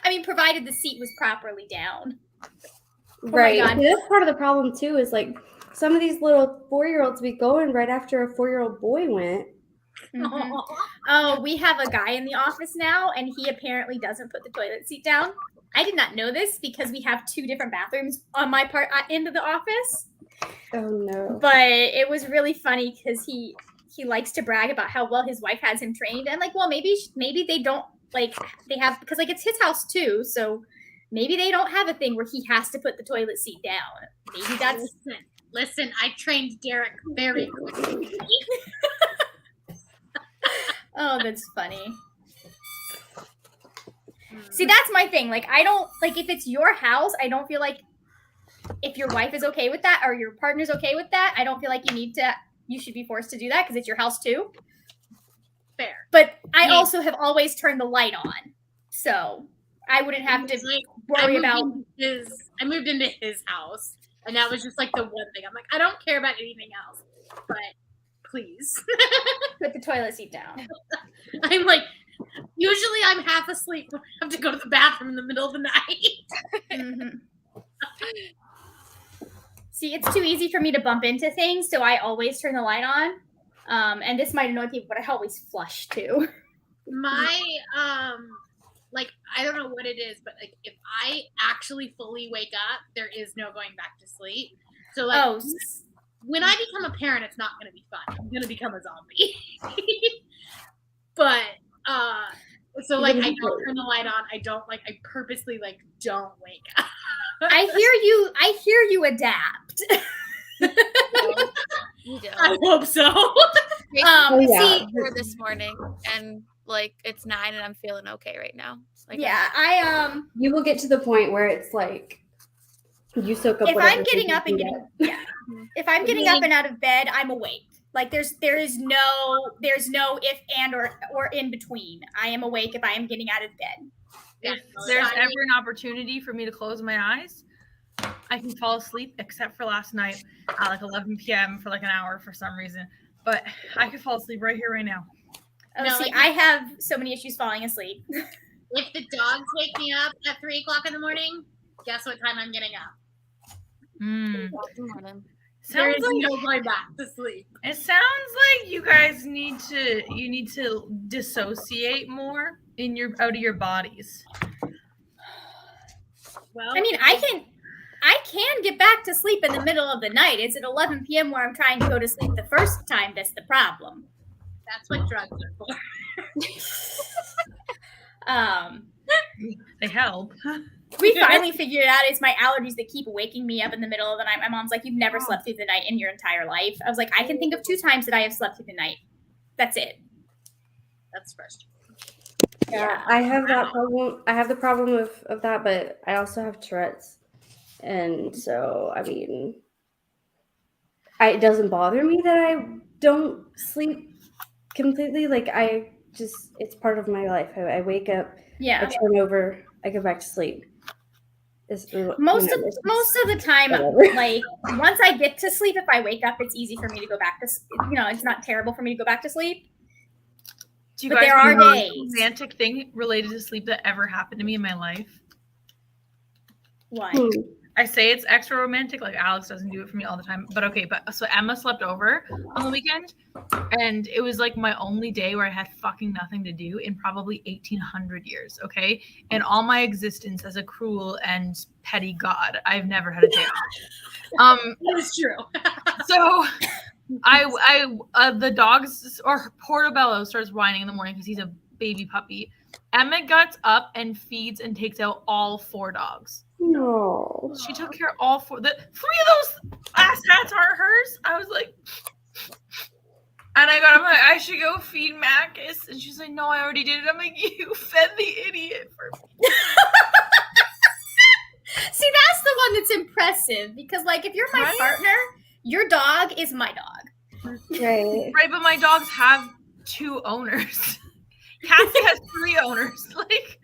I mean, provided the seat was properly down. my Right. God. See, that's part of the problem too. Is like some of these little 4-year-olds be going right after a 4-year-old boy went. Mhm. Oh, we have a guy in the office now, and he apparently doesn't put the toilet seat down. I did not know this because we have 2 different bathrooms on my part end of the office. Oh no. But it was really funny because he likes to brag about how well his wife has him trained, and like, well, maybe they don't like they have because like it's his house too, so Maybe they don't have a thing where he has to put the toilet seat down. Maybe that's Listen, I trained Derek very quickly. oh, that's funny. See, that's my thing. Like, I don't like if it's your house, I don't feel like if your wife is okay with that or your partner's okay with that, I don't feel like you should be forced to do that because it's your house too. Fair. But I Yeah. also have always turned the light on. So I wouldn't have to worry about. I moved into his house, and that was just like the one thing. I'm like, I don't care about anything else, but please. Put the toilet seat down. I'm like, usually I'm half asleep when I have to go to the bathroom in the middle of the night. Mhm. See, it's too easy for me to bump into things, so I always turn the light on. And this might annoy people, but I always flush too. My like I don't know what it is, but like if I actually fully wake up, there is no going back to sleep. So like Oh, when I become a parent, it's not going to be fun. I'm going to become a zombie. But so like I don't turn the light on. I purposely like don't wake up. I hear you adapt. You do. I hope so. See, For this morning, and like it's 9, and I'm feeling okay right now. Like, yeah, You will get to the point where it's like you soak up. if whatever I'm getting sleep up and you getting get. if I'm getting up and out of bed, I'm awake. Like there's no if and or in between. I am awake if I am getting out of bed. If there's ever an opportunity for me to close my eyes, I can fall asleep, except for last night at like 11 p.m. for like an hour for some reason. But I could fall asleep right here, right now. Oh, No, see, like- I have so many issues falling asleep. If the dogs wake me up at 3 o'clock in the morning, guess what time I'm getting up? Mm. There Sounds is like, no going back to sleep. it sounds like you guys need to dissociate more out of your bodies. Well, I mean, I can get back to sleep in the middle of the night. It's at 11 p.m. where I'm trying to go to sleep the first time. That's the problem. that's what drugs are for. They help. We finally figured it out. It's my allergies that keep waking me up in the middle of the night. My mom's like, "You've never slept through the night in your entire life." I was like, "I can think of 2 times that I have slept through the night. That's it." That's frustrating. Yeah, I have that problem. I have the problem of that, but I also have Tourette's, and so I mean, it doesn't bother me that I don't sleep completely. Like it's part of my life. I wake up, I Yeah. turn over, I go back to sleep. Most of the time, whatever. like once I get to sleep, if I wake up, it's easy for me to go back to. It's not terrible for me to go back to sleep. Do you But guys there are know the days. most romantic thing related to sleep that ever happened to me in my life? What? I say it's extra romantic, like Alex doesn't do it for me all the time. But okay, so Emma slept over on the weekend, and it was like my only day where I had fucking nothing to do in probably 1800 years, okay? In all my existence as a cruel and petty god, I've never had a day off. That is true. So the dogs, or Portobello starts whining in the morning because he's a baby puppy. Emma gets up and feeds and takes out all 4 dogs. No. She took care of all 4. The 3 of those ass hats aren't hers. I was like, and I'm like, I should go feed Macus. And she's like, no, I already did it. I'm like, you fed the idiot for me. See, that's the one that's impressive because, like, if you're my Right? partner, your dog is my dog. Right. Right, but my dogs have 2 owners. Cassie has 3 owners. Like,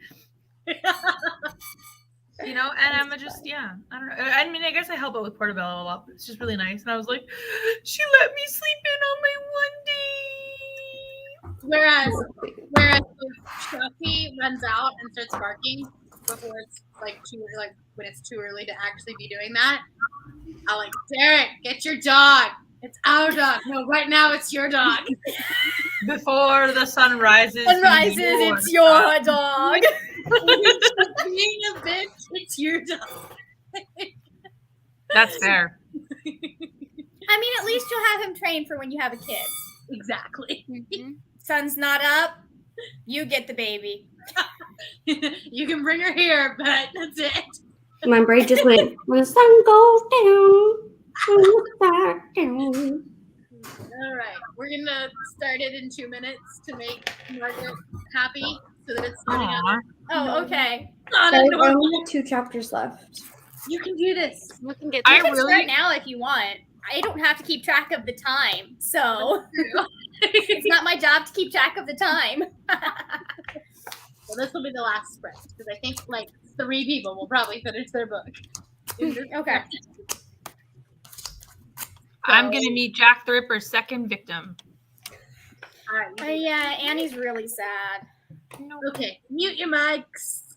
and Emma just, I don't know. I mean, I guess I help out with Portobello a lot, but it's just really nice. And I was like, she let me sleep in on my one day. Whereas if Shuffy runs out and starts barking before it's when it's too early to actually be doing that, I'll like, Derek, get your dog. It's our dog. No, right now it's your dog. Before the sun rises. Sunrises, it's your dog. Being a bitch, it's your dog. That's fair. I mean, at least you'll have him trained for when you have a kid. Exactly. Sun's not up, you get the baby. You can bring her here, but that's it. My brain just went, when the sun goes down, when the back down. All right, we're gonna start it in 2 minutes to make Margaret happy, so that it's starting out. Aw. Oh, okay. Not I a normal. only have 2 chapters left. You can do this. We can get I You can really- start now if you want. I don't have to keep track of the time, so it's not my job to keep track of the time. Well, this will be the last sprint because I think like 3 people will probably finish their book. in this Okay. sprint. I'm gonna meet Jack the Ripper's second victim. All right. you do Yeah, Annie's really sad. No. that. Okay. Mute your mics.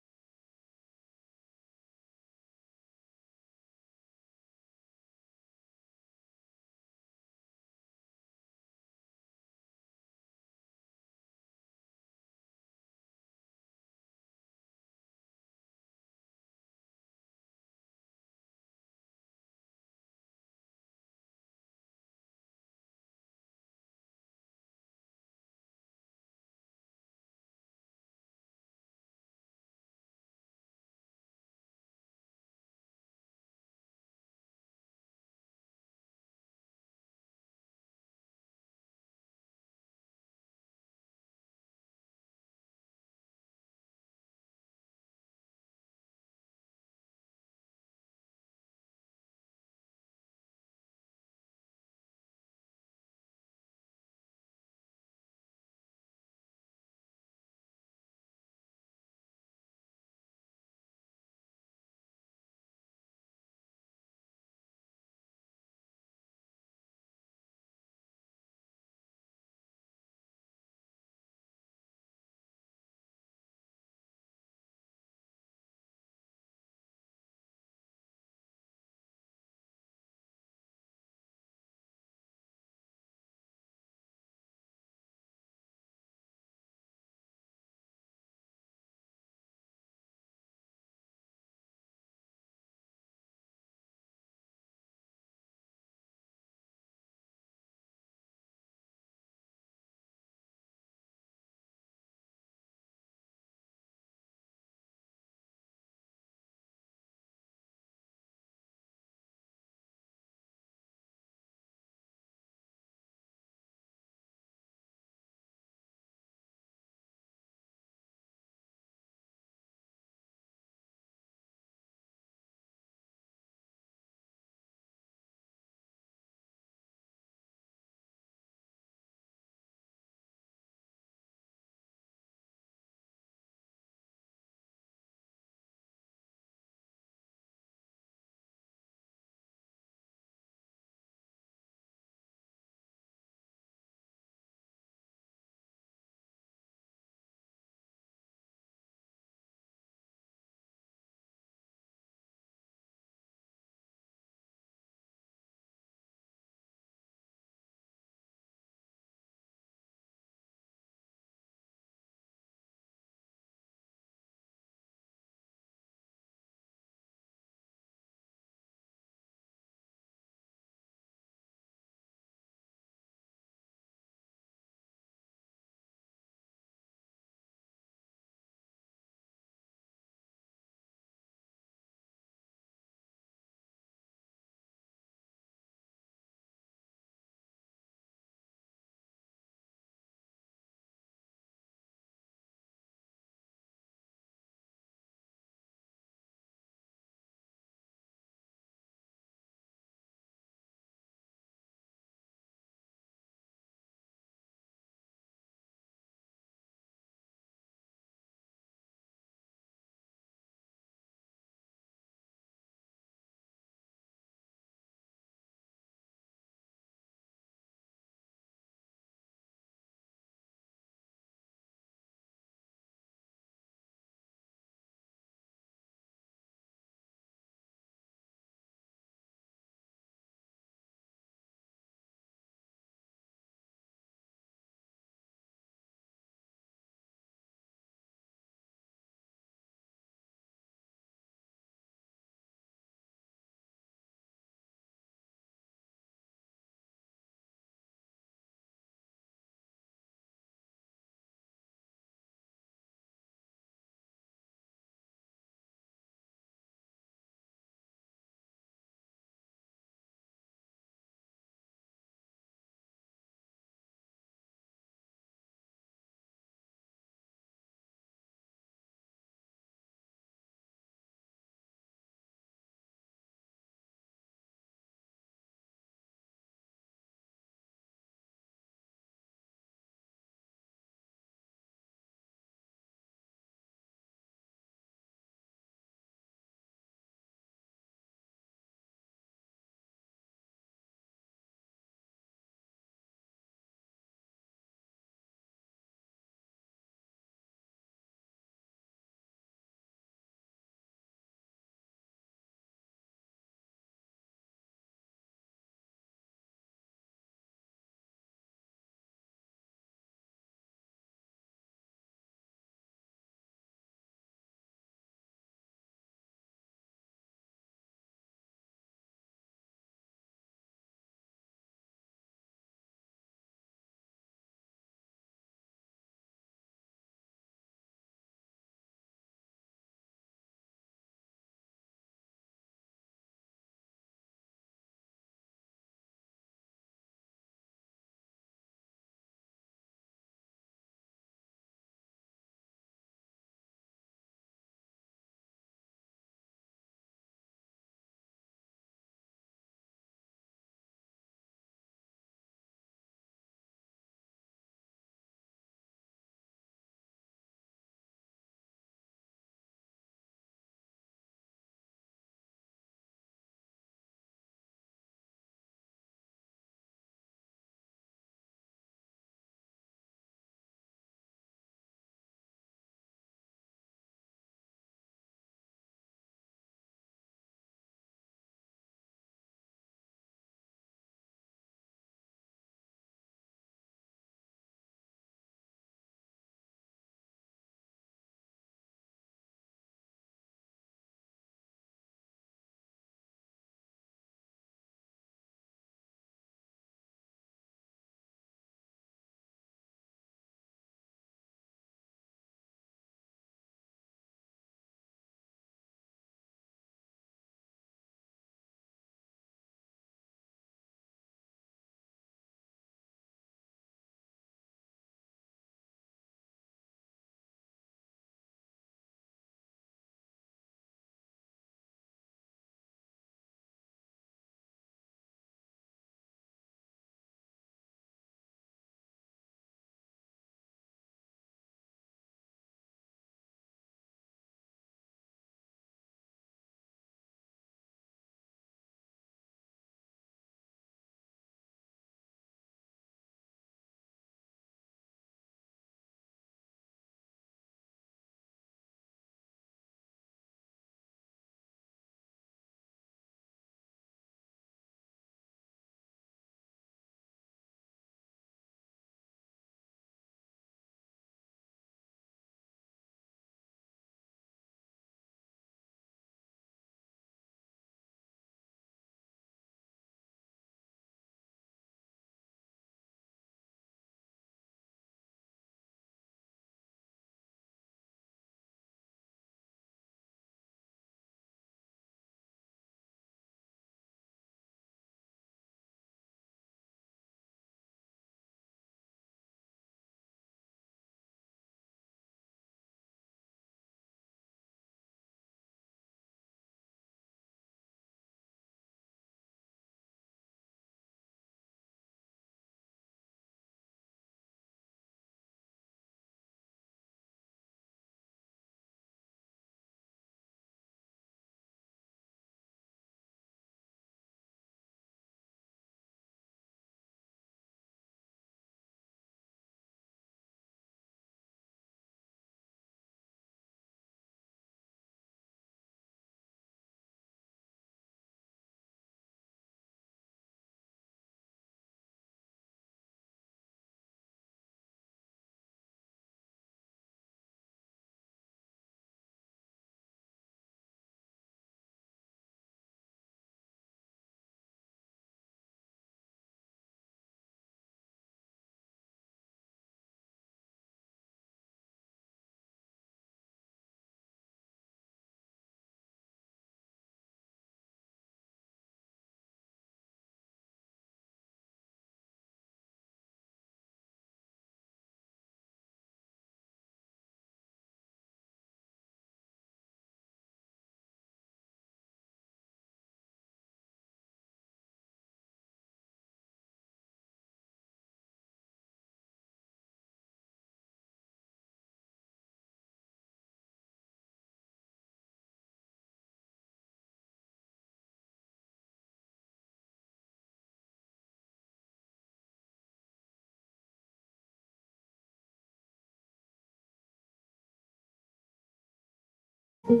Well,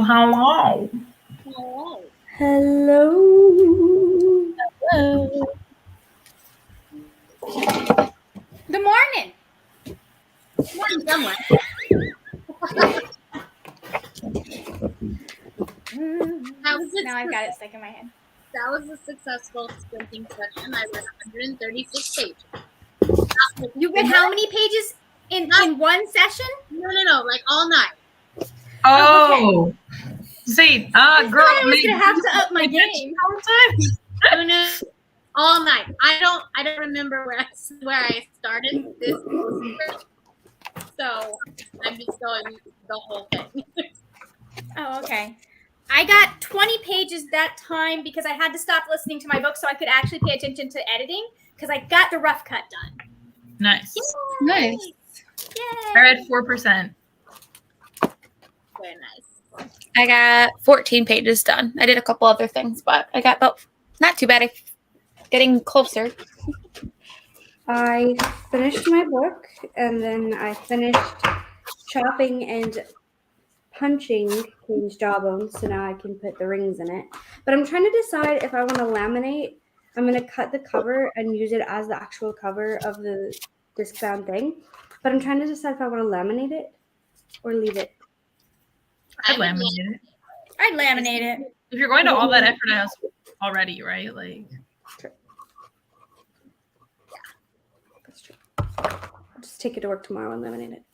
hello. Hello. Hello. Good morning. Morning, someone. That was Now I've got it stuck in my head. That was a successful sprinting session. I read 136 pages. You read how many pages in one session? No, like all night. Oh, see, girl, I was gonna have to up my game. No, all night. I don't remember where I started this, so I'm just going the whole thing. Oh, okay. I got 20 pages that time because I had to stop listening to my book so I could actually pay attention to editing because I got the rough cut done. Nice. Nice. Yay! I read 4%. Very nice. I got 14 pages done. I did a couple other things, but I got about not too bad. Getting closer. I finished my book and then I finished chopping and punching Kane's jawbone, so now I can put the rings in it. But I'm trying to decide if I want to laminate. I'm going to cut the cover and use it as the actual cover of the disc-bound thing. But I'm trying to decide if I want to laminate it or leave it. I'd laminate it. I'd laminate it. If you're going to all that effort else already, right? Like, That's true. I'll just take it to work tomorrow and laminate it.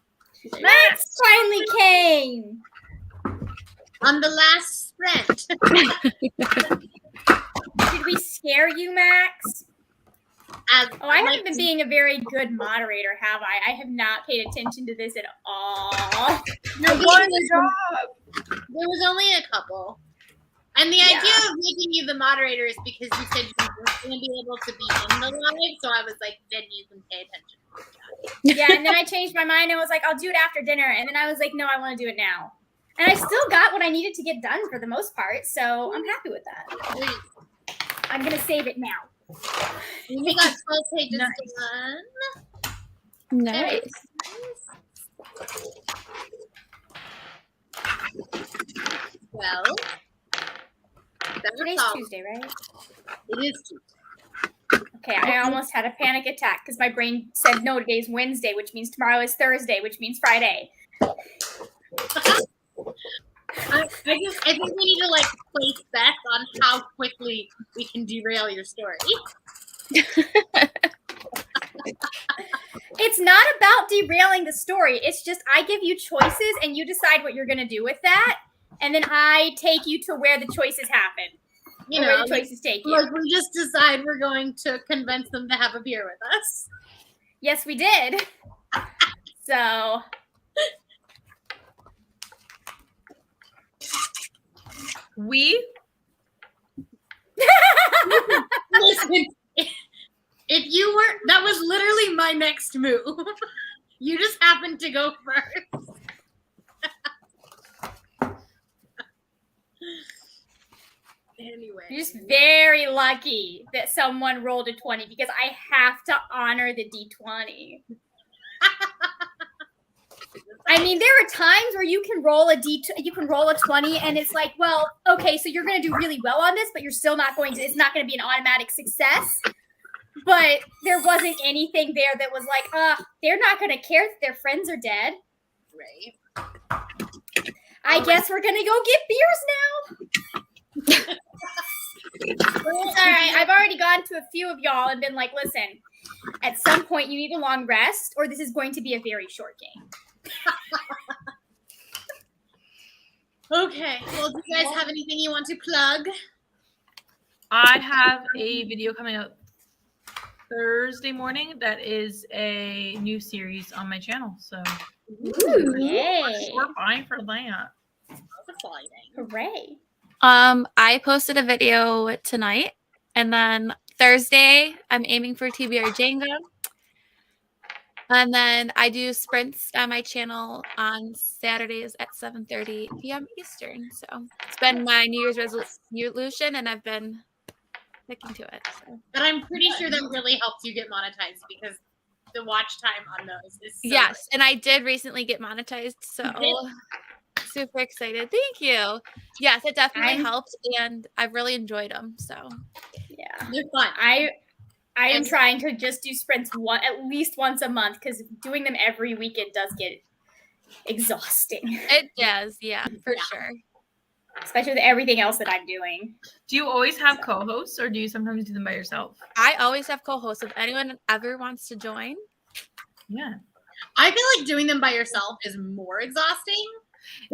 Max finally came. On the last sprint. Did we scare you, Max? Oh, I haven't been being a very good moderator, have I? I have not paid attention to this at all. No, there was only a couple. And the idea of making you the moderator is because you said you weren't going to be able to be in the live, so I was like, then you can pay attention. Yeah, and then I changed my mind and was like, I'll do it after dinner. And then I was like, no, I want to do it now. And I still got what I needed to get done for the most part, so I'm happy with that. I'm going to save it now. You got 12 pages done. Nice. Well, Today's Tuesday, right? It is Tuesday. Okay, I almost had a panic attack because my brain said, no, today's Wednesday, which means tomorrow is Thursday, which means Friday. I think we need to like place bets on how quickly we can derail your story. It's not about derailing the story. It's just I give you choices and you decide what you're going to do with that. And then I take you to where the choices happen. You know, where the choices take you. Like we just decide we're going to convince them to have a beer with us. Yes, we did. So... Listen, if you weren't, that was literally my next move. You just happened to go first. Anyway. You're just very lucky that someone rolled a 20 because I have to honor the D20. I mean, there are times where you can roll a 20 and it's like, well, okay, so you're going to do really well on this, but you're still not going to, it's not going to be an automatic success. But there wasn't anything there that was like, they're not going to care if their friends are dead. Right. I guess we're going to go get beers now. It's all right. I've already gone to a few of y'all and been like, listen, at some point you need a long rest or this is going to be a very short game. Okay. Well, do you guys have anything you want to plug? I have a video coming out Thursday morning that is a new series on my channel. So Yay. we're fine for that. That's exciting. Hooray. I posted a video tonight, and then Thursday I'm aiming for TBR Jenga. And then I do sprints on my channel on Saturdays at 7:30 p.m. Eastern. So it's been my New Year's resolution, and I've been sticking to it. So. But I'm pretty sure that really helps you get monetized because the watch time on those is so Yes, and I did recently get monetized, so super excited. Thank you. Yes, it definitely helped, and I've really enjoyed them. So yeah, they're fun. I am trying to just do sprints at least once a month because doing them every weekend does get exhausting. It does, yeah, for sure. Especially with everything else that I'm doing. Do you always have co-hosts or do you sometimes do them by yourself? I always have co-hosts. If anyone ever wants to join. Yeah. I feel like doing them by yourself is more exhausting.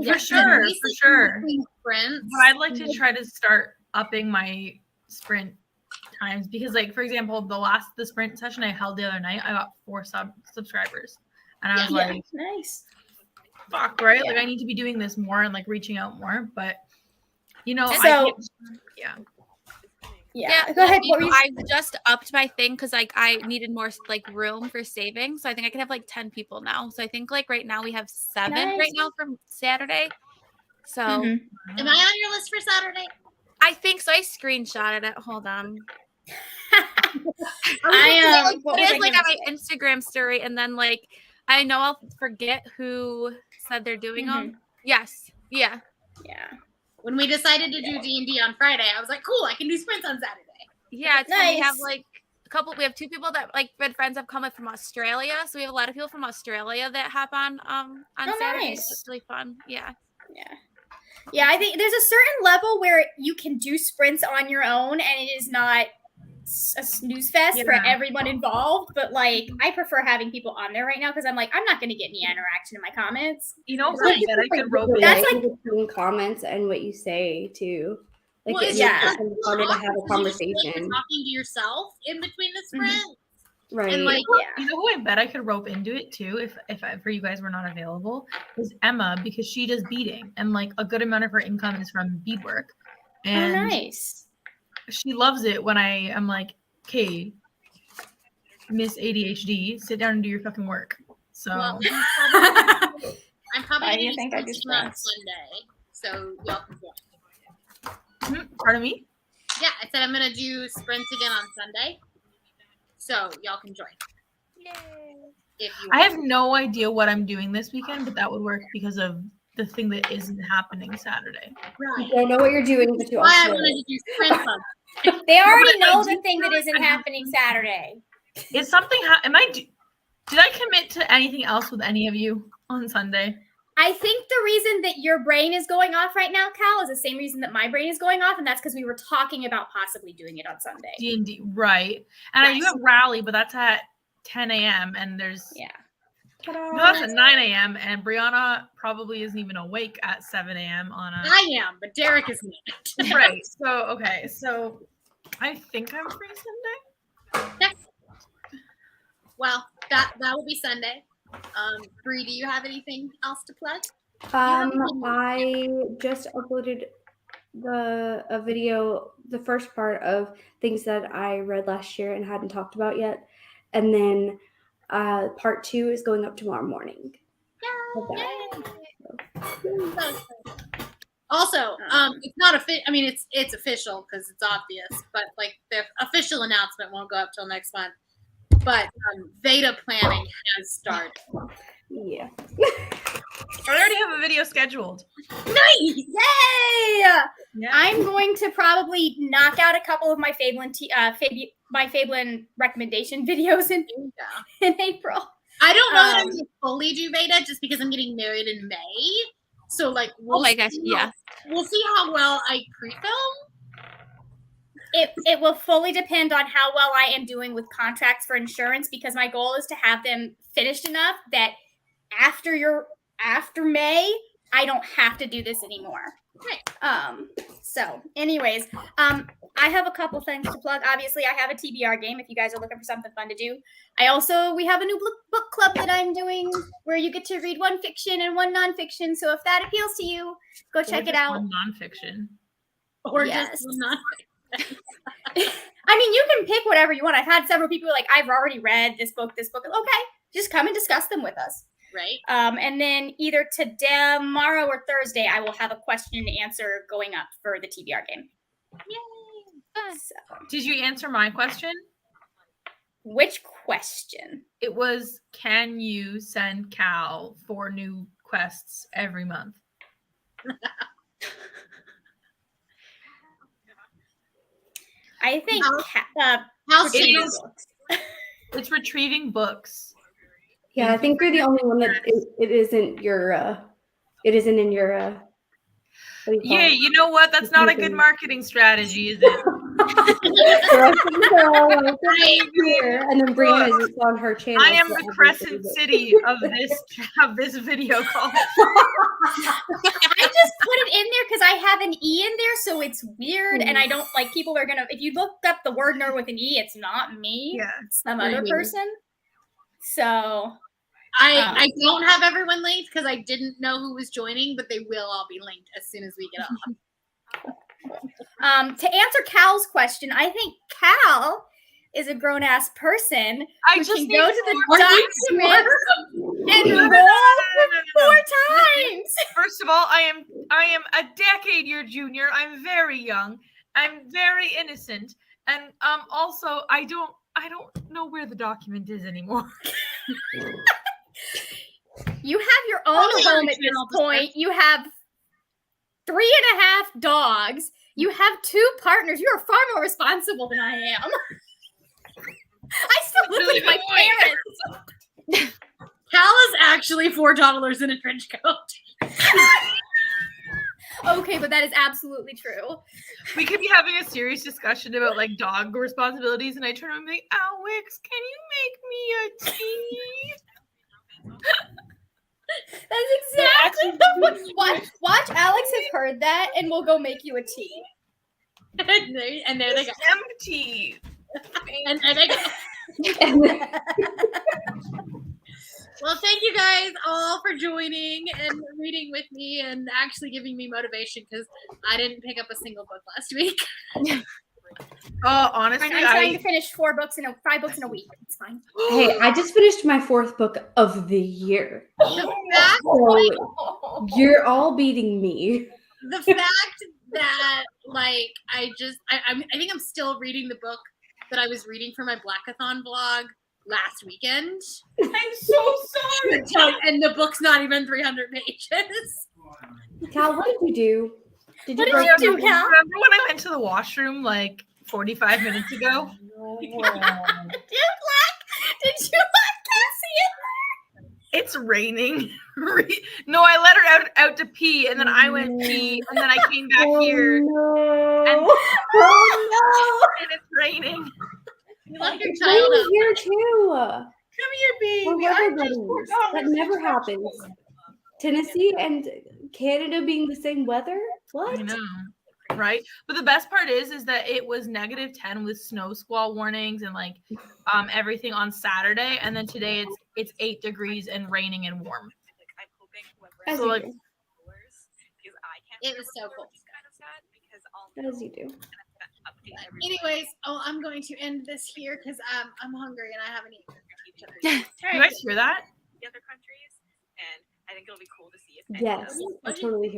For sure. Sprints. But I'd like to try to start upping my sprint times because, like, for example, the sprint session I held the other night, I got 4 subscribers. And I was like, nice. Fuck, right? Like, I need to be doing this more and, like, reaching out more. But, you know, Yeah, go ahead. I just upped my thing because like I needed more like room for saving. So I think I can have like 10 people now. So I think like right now we have 7 right now from Saturday. So Am I on your list for Saturday? I think so. I screenshotted it. Hold on. I put it like on my Instagram story, and then like I know I'll forget who said they're doing them. Yes. Yeah. Yeah. When we decided to do D&D on Friday, I was like, cool, I can do sprints on Saturday. Yeah, it's nice. We have like we have 2 people that like good friends have come up from Australia. So we have a lot of people from Australia that hop on Saturday. Nice. It's really fun. Yeah. Yeah. Yeah, I think there's a certain level where you can do sprints on your own and it is not a snooze fest for everyone involved, but like I prefer having people on there right now because I'm like I'm not going to get any interaction in my comments. You know, that I could rope that's like between comments and what you say too. Like well, it's harder to have a conversation. Talking to yourself in between the sprints. Right. And like, you know who I bet I could rope into it too if for you guys were not available is Emma because she does beading and like a good amount of her income is from beadwork. And nice. She loves it when I am like, okay, Miss ADHD, sit down and do your fucking work. So I'm probably going to think I do on Sunday, so y'all can join. Pardon me? Yeah, I said I'm gonna do sprints again on Sunday, so y'all can join. Yay! If you I have no idea what I'm doing this weekend, but that would work because of the thing that isn't happening Saturday. Right. You don't know what you're doing, but you also I wanted to do sprints on. They already know the thing that isn't happening Saturday. Is something did I commit to anything else with any of you on Sunday? I think the reason that your brain is going off right now, Cal, is the same reason that my brain is going off, and that's because we were talking about possibly doing it on Sunday. D&D, right. And I do have rally, but that's at 10 a.m. and there's no, that's at 9 a.m. and Brianna probably isn't even awake at 7 a.m. on a. I am, but Derek is not. Right. So I think I'm free Sunday. Okay. Well, that will be Sunday. Bree, do you have anything else to plug? I just uploaded a video, the first part of things that I read last year and hadn't talked about yet, and then part 2 is going up tomorrow morning. Also, it's not official. I mean, it's official because it's obvious, but like the official announcement won't go up till next month. But Veda planning has started. Yeah. I already have a video scheduled. Nice! Yay! Yeah. I'm going to probably knock out a couple of my Fablin recommendation videos in April. I don't know that I'm going to fully do Veda just because I'm getting married in May. So like, oh my gosh, we'll see how well I pre-film. It will fully depend on how well I am doing with contracts for insurance because my goal is to have them finished enough that after May, I don't have to do this anymore. Right. So anyways, I have a couple things to plug. Obviously, I have a TBR game if you guys are looking for something fun to do. We have a new book club that I'm doing where you get to read one fiction and one nonfiction. So if that appeals to you, go check it out. Nonfiction. Or just nonfiction. I mean, you can pick whatever you want. I've had several people like, I've already read this book. Okay, just come and discuss them with us. Right. And then either tomorrow or Thursday, I will have a question and answer going up for the TBR game. Yay! So, Did you answer my question? which question? It was, can you send Cal 4 new quests every month? I think How It soon? is. It's retrieving books. Yeah, I think you're the only one that it isn't in your what do you call Yeah, it? you know what? That's not a good marketing strategy, is it? The rest of them are all like, here, and then Brianna's it's on her channel. I am so the everybody Crescent knows. City of this video call. I just put it in there because I have an E in there, so it's weird, and I don't like people are gonna. If you looked up the word nerd with an E, it's not me. Yeah. It's some other person. So I don't have everyone linked because I didn't know who was joining, but they will all be linked as soon as we get off. to answer Cal's question, I think Cal is a grown ass person I who just can need go to the Are you document and No, no, no, roll no, no, no, no. 4 times. First of all, I am a decade your junior. I'm very young. I'm very innocent, and also I don't know where the document is anymore. You have your own Totally home at this original point. You have 3.5 dogs. You have 2 partners. You are far more responsible than I am. I still live with my parents. Cal is actually $4 in a trench coat. Okay, but that is absolutely true. We could be having a serious discussion about like dog responsibilities, and I turn around and be like, Alex, can you make me a tea? That's exactly the watch. Alex has heard that, and we'll go make you a tea. and there they go. Empty. And there they go. Well, thank you guys all for joining and reading with me and actually giving me motivation because I didn't pick up a single book last week. Oh, honestly, I'm trying to finish 5 books in a week. It's fine. Hey, I just finished my 4th book of the year. The fact, So you're all beating me. the fact that like I think I'm still reading the book that I was reading for my Blackathon vlog last weekend. I'm so sorry. And the book's not even 300 pages. Cal, what did you do? What did you do, Cal? Remember when I went to the washroom like 45 minutes ago? Did you like Cassie? It's raining. No, I let her out to pee, and then I went pee, and then I came back here, No. and, and it's raining. You left your child Rain's out. here too. Come here, baby. We're weather I'm just buddies. That never happens. Tennessee and Canada being the same weather? What? I know, right? But the best part is that it was -10 with snow squall warnings and like everything on Saturday, and then today it's 8 degrees and raining and warm. As So you like, do. It was so cool. As you do. Anyways, I'm going to end this here because I'm hungry and I haven't eaten. you guys hear that? The other countries, and I think it'll be cool to see if any of Yes, them I totally hear